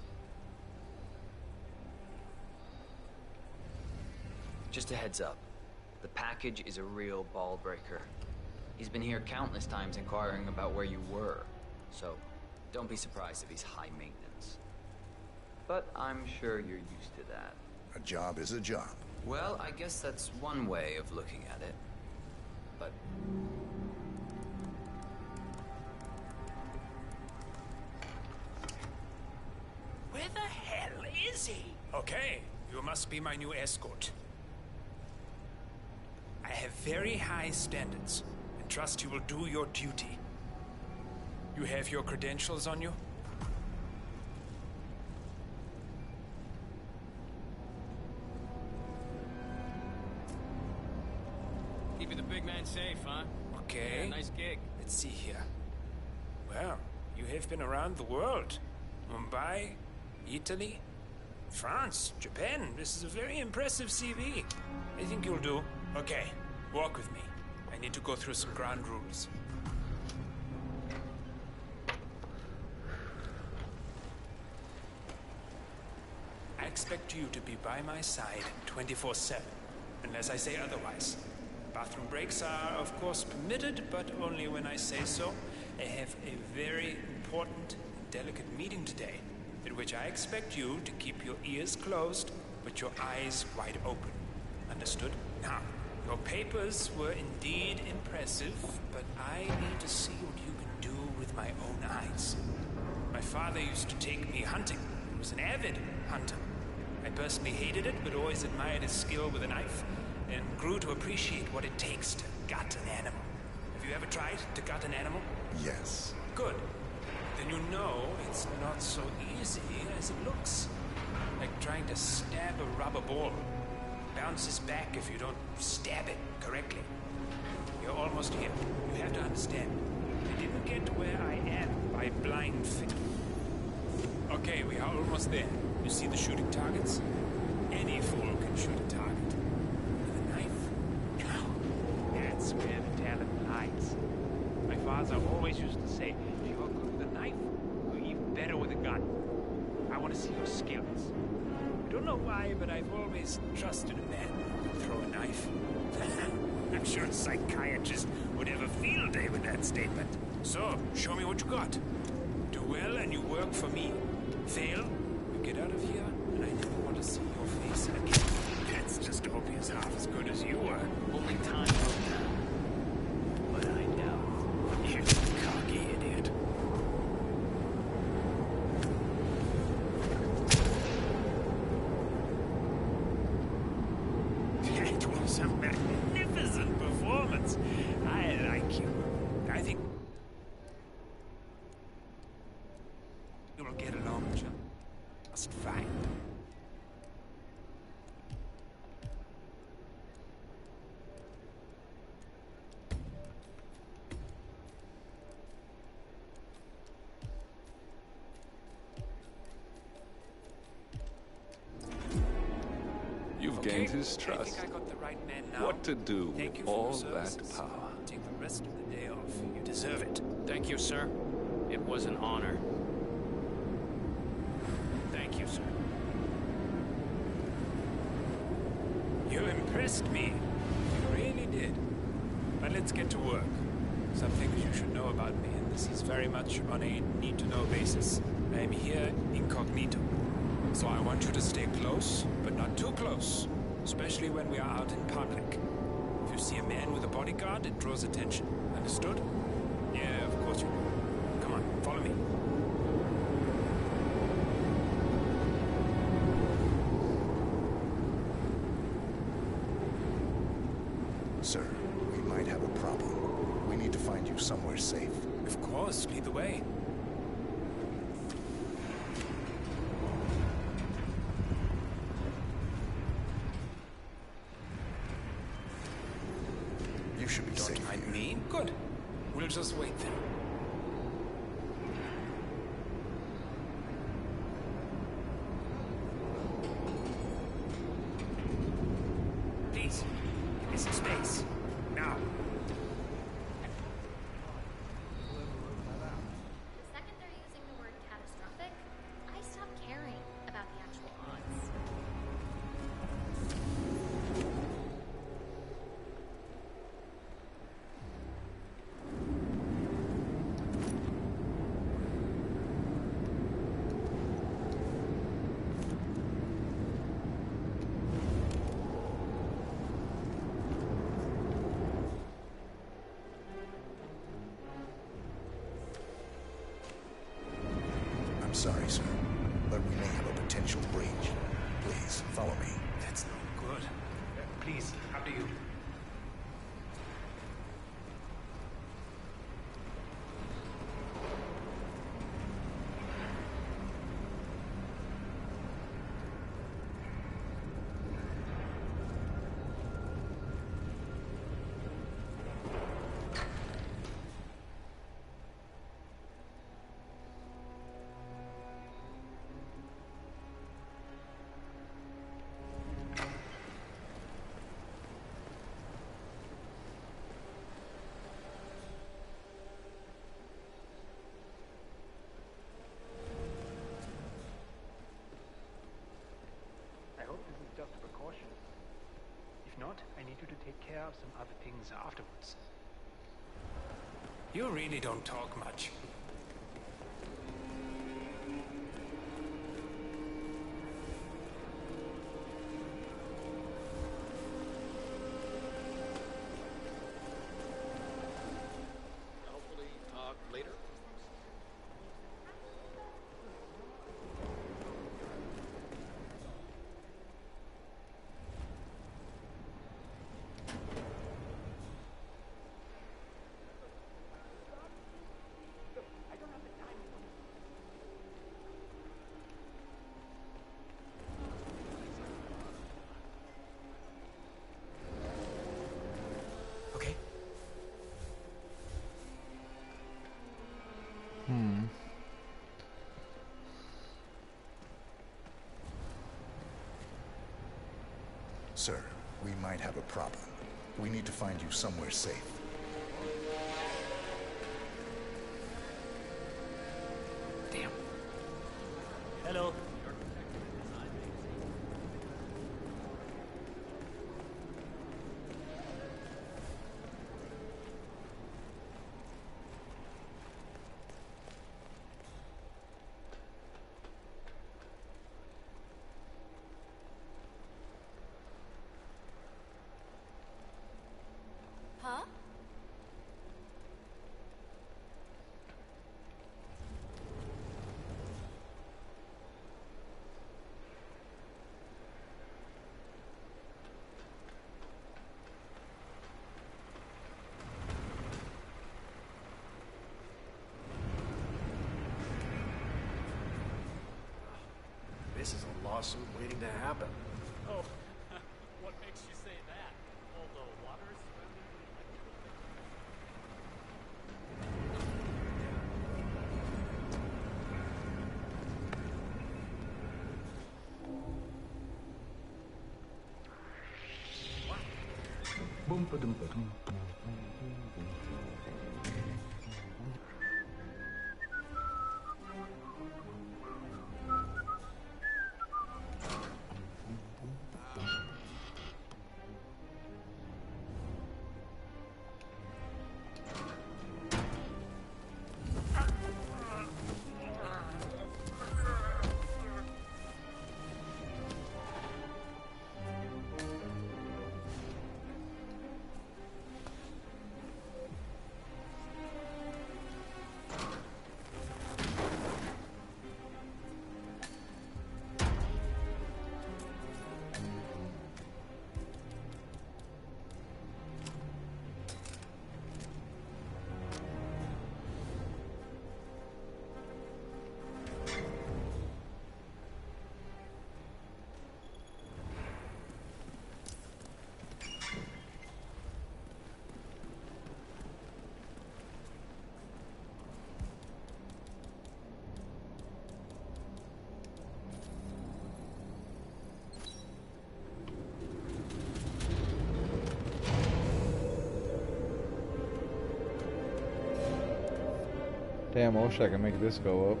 Just a heads up. The package is a real ball breaker. He's been here countless times inquiring about where you were, so don't be surprised if he's high maintenance. But I'm sure you're used to that. A job is a job. Well, I guess that's one way of looking at it. But... Where the hell is he? Okay, you must be my new escort. I have very high standards, and trust you will do your duty. You have your credentials on you? Keeping the big man safe, huh? Okay. Yeah, nice gig. Let's see here. Well, you have been around the world. Mumbai, Italy, France, Japan. This is a very impressive CV. I think you'll do. Okay, walk with me. I need to go through some ground rules. I expect you to be by my side 24/7, unless I say otherwise. Bathroom breaks are, of course, permitted, but only when I say so. I have a very important and delicate meeting today, in which I expect you to keep your ears closed, but your eyes wide open. Understood? Now, your papers were indeed impressive, but I need to see what you can do with my own eyes. My father used to take me hunting. He was an avid hunter. I personally hated it, but always admired his skill with a knife, and grew to appreciate what it takes to gut an animal. Have you ever tried to gut an animal? Yes. Good. Then you know it's not so easy as it looks. Like trying to stab a rubber ball. Bounces back if you don't stab it correctly. You're almost here. You have to understand. I didn't get where I am by blind faith. Okay, we are almost there. You see the shooting targets? Any fool can shoot a target. With a knife? That's where the talent lies. My father always used to say, if you're good with a knife, you're even better with a gun. I want to see your skills. I don't know why, but I've always trusted a man who can throw a knife. I'm sure a psychiatrist would have a field day with that statement. So, show me what you got. Do well and you work for me. Fail, you get out of here, and I never want to see your face again. That's just hope he's half as good as you were. Only time will tell. But I doubt. You cocky idiot. That was a magnificent performance. I like you. I think you will get along just fine. You've gained his trust. I think I got the right man now. What to do Thank you with for your all services. that power? Take the rest of the day off. You deserve it. Thank you, sir. It was an honor. Thank you, sir. You impressed me. You really did. But let's get to work. Some things you should know about me, and this is very much on a need-to-know basis. I am here incognito. So I want you to stay close, but not too close. Especially when we are out in public. If you see a man with a bodyguard, it draws attention. Understood? Yeah, of course you do. Come on, follow me. Sir, we might have a problem. We need to find you somewhere safe. Of course, lead the way. You should be safe. Don't mind me? Good. We'll just wait then. Please, give me some space. Now. The second they're using the word catastrophic, I stop caring about the actual odds. I'm sorry, sir, but we may have a potential breach. Please, follow me. That's no good. Please, after you. I hope this is just a precaution. If not, I need you to take care of some other things afterwards. You really don't talk much. Hopefully talk later. Sir, we might have a problem. We need to find you somewhere safe. Damn. Hello. Huh? This is a lawsuit waiting to happen. Oh, what makes you say that? All the water surrounding the electrical Boom, ba-dum, ba-dum. Damn, I wish I could make this go up.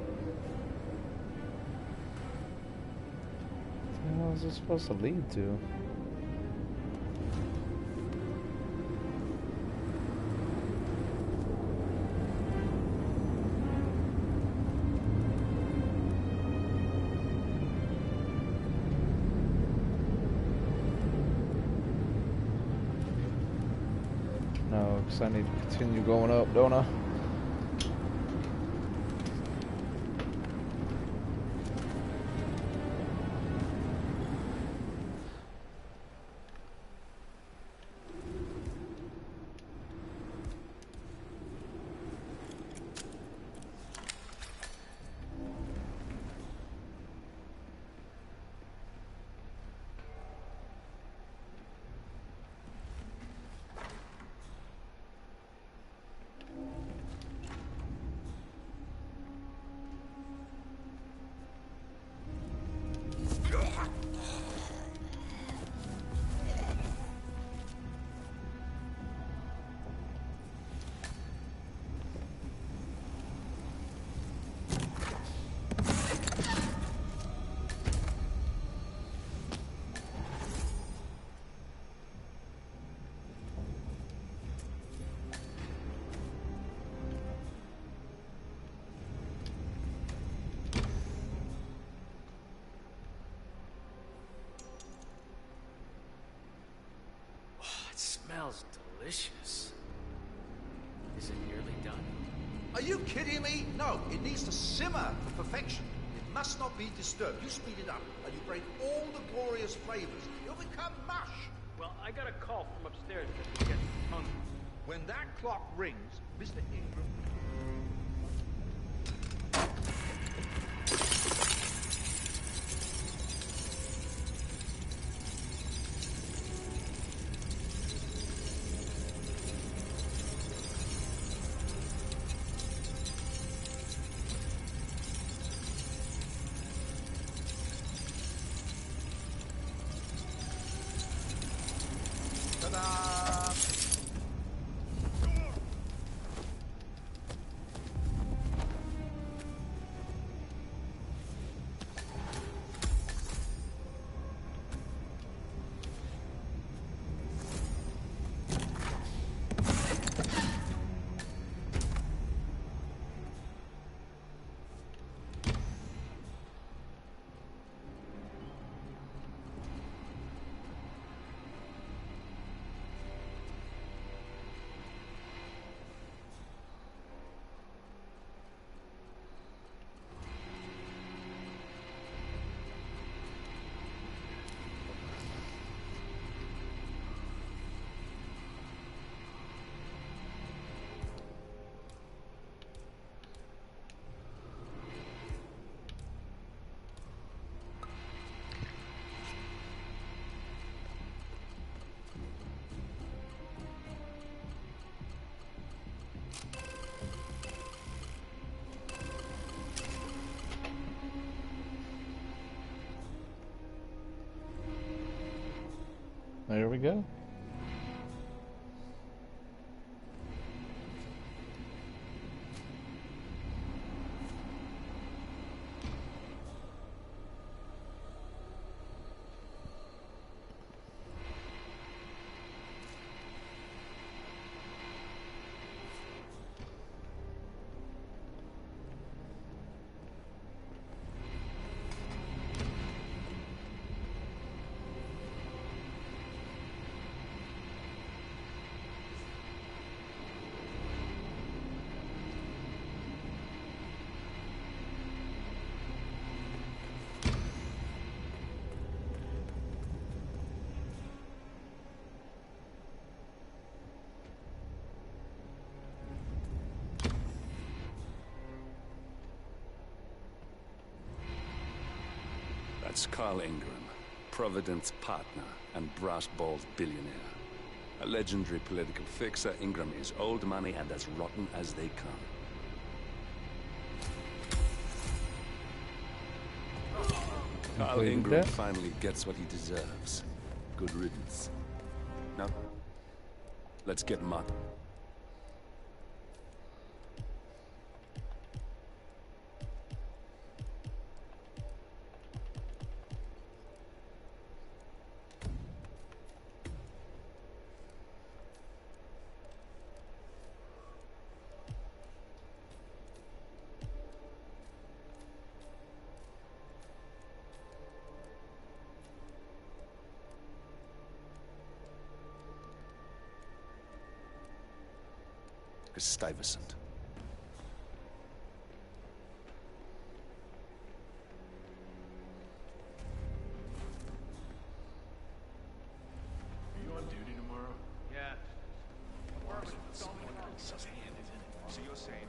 What the hell is this supposed to lead to? No, because I need to continue going up, don't I? It smells delicious. Is it nearly done? Are you kidding me? No, it needs to simmer to perfection. It must not be disturbed. You speed it up, and you break all the glorious flavors. It'll become mush. Well, I got a call from upstairs that we get hungry. When that clock rings, Mr. Ingram... There we go. That's Carl Ingram, Providence partner and brass balls billionaire. A legendary political fixer, Ingram is old money and as rotten as they come. Carl Ingram finally gets what he deserves. Good riddance. Now, let's get mud. Stuyvesant. You on duty tomorrow? Yeah. So you're saying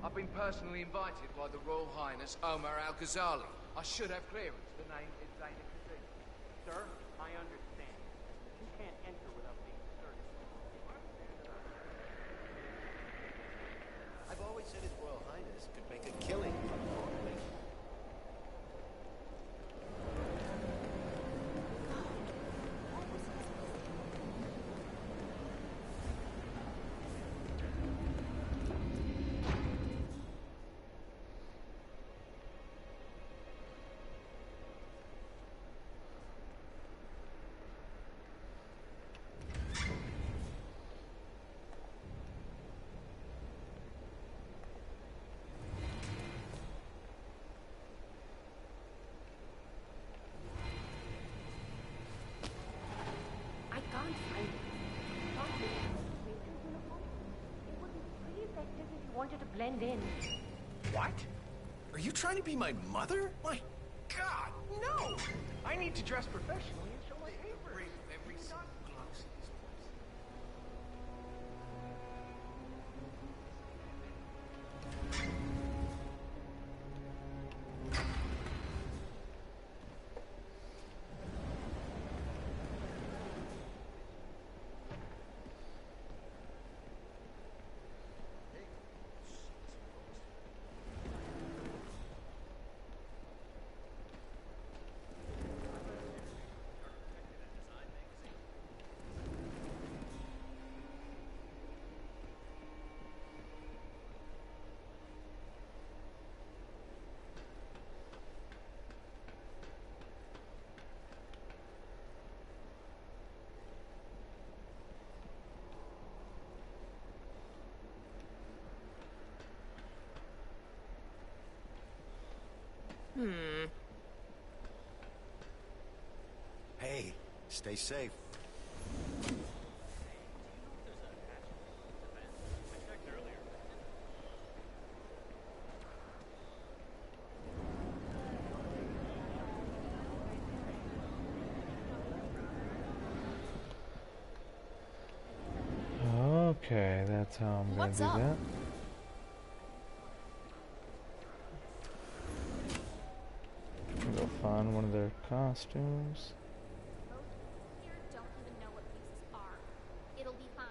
I've been personally invited by the Royal Highness Omar Al-Ghazali. I should have clearance. The name is Zainab Kazim. Sir, I understand. You can't enter without being searched. I've always said His Royal Highness could make a killing from Norway. Wanted to blend in. What? Are you trying to be my mother? My God, no! I need to dress professionally and show my papers. Every single close in this Hey, stay safe. Okay, that's how I'm going to do that. Other costumes. Most people here don't even know what fuses are. It'll be fine.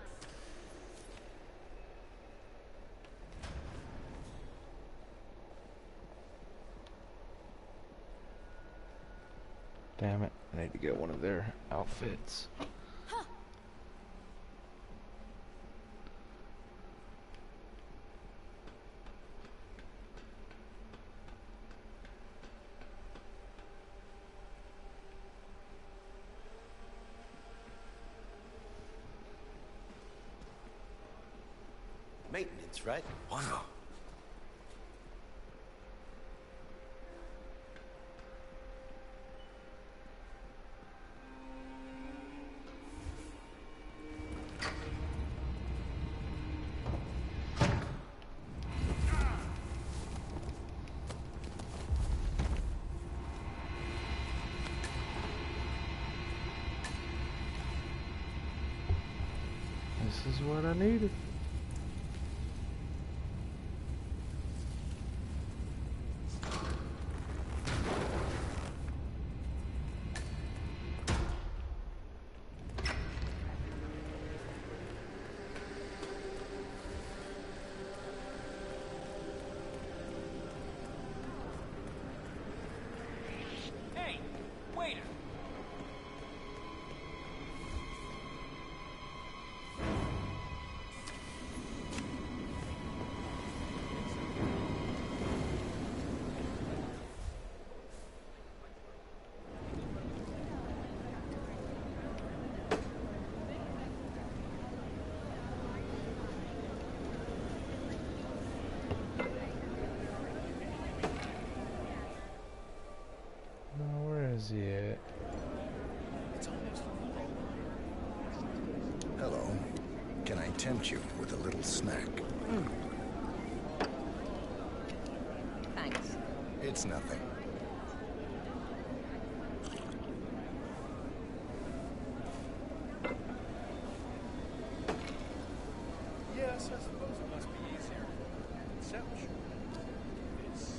Damn it, I need to get one of their outfits. Maintenance, right? Wow. This is what I needed. Hey, waiter! Now, where is he at? Hello. Can I tempt you with a little snack? Thanks. It's nothing. Yes, I suppose it must be easier. Conception. It's...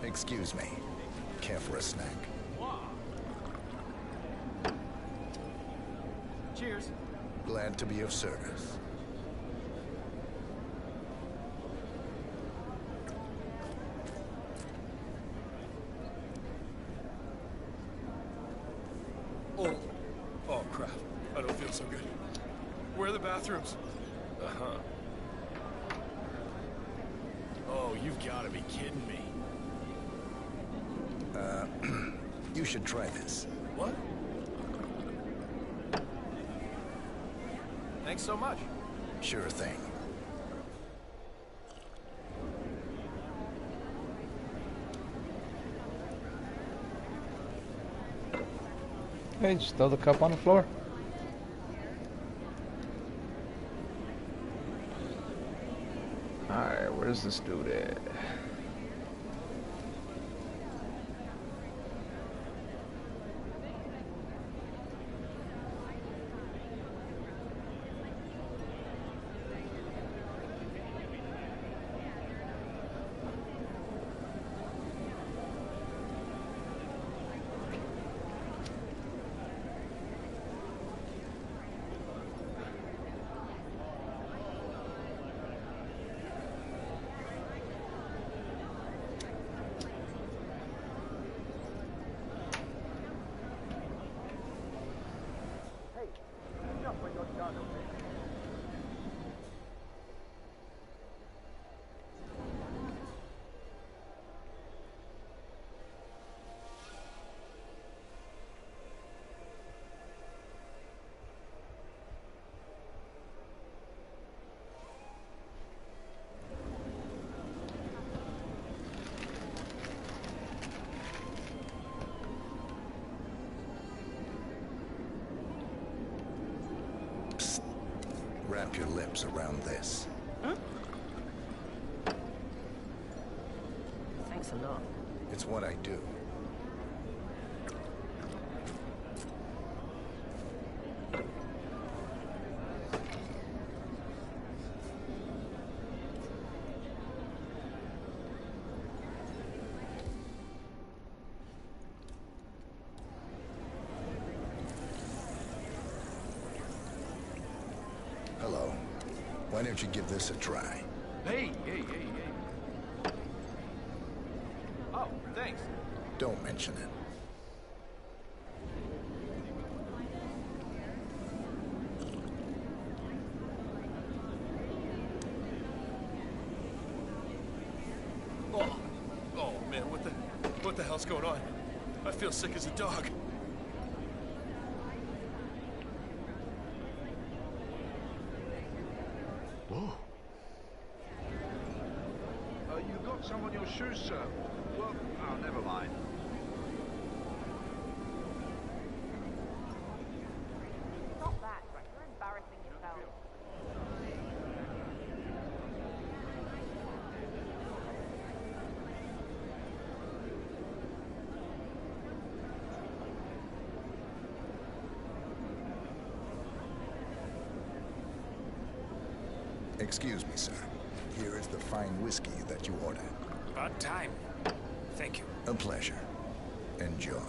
Excuse me. Care for a snack? Cheers. Glad to be of service. Oh, crap. I don't feel so good. Where are the bathrooms? Uh-huh. Oh, you've got to be kidding me. You should try this. What? Thanks so much. Sure thing. Hey, just throw the cup on the floor. Alright, where's this dude at? Wrap your lips around this. Thanks a lot. It's what I do. Why don't you give this a try? Hey. Oh, thanks. Don't mention it. Oh man, what the hell's going on? I feel sick as a dog. Whoa. You got some on your shoes, sir. Well, oh, never mind. Stop that, Greg. You're embarrassing yourself. Excuse me, sir. Here is the fine whiskey that you ordered. About time. Thank you. A pleasure. Enjoy.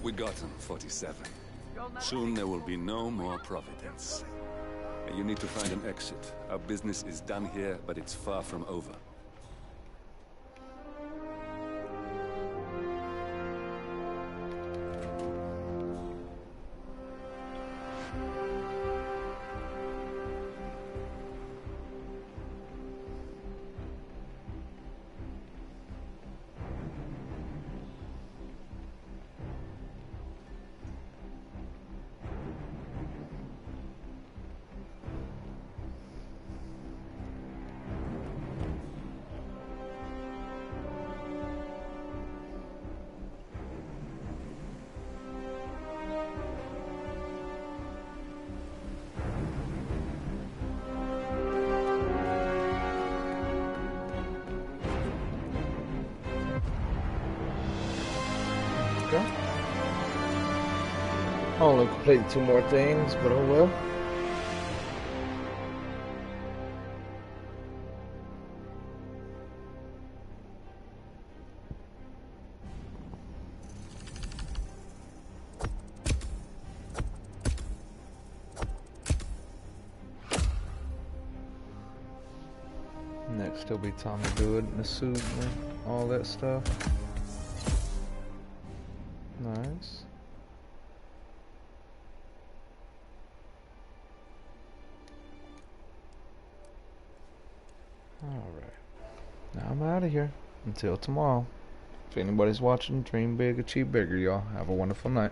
We got him, 47. Soon there will be no more Providence. You need to find an exit. Our business is done here, but it's far from over. I only completed 2 more things, but oh well. Next it'll be time to do it in the suit and all that stuff. Nice. Alright. Now I'm out of here. Until tomorrow. If anybody's watching, dream big, achieve bigger, y'all. Have a wonderful night.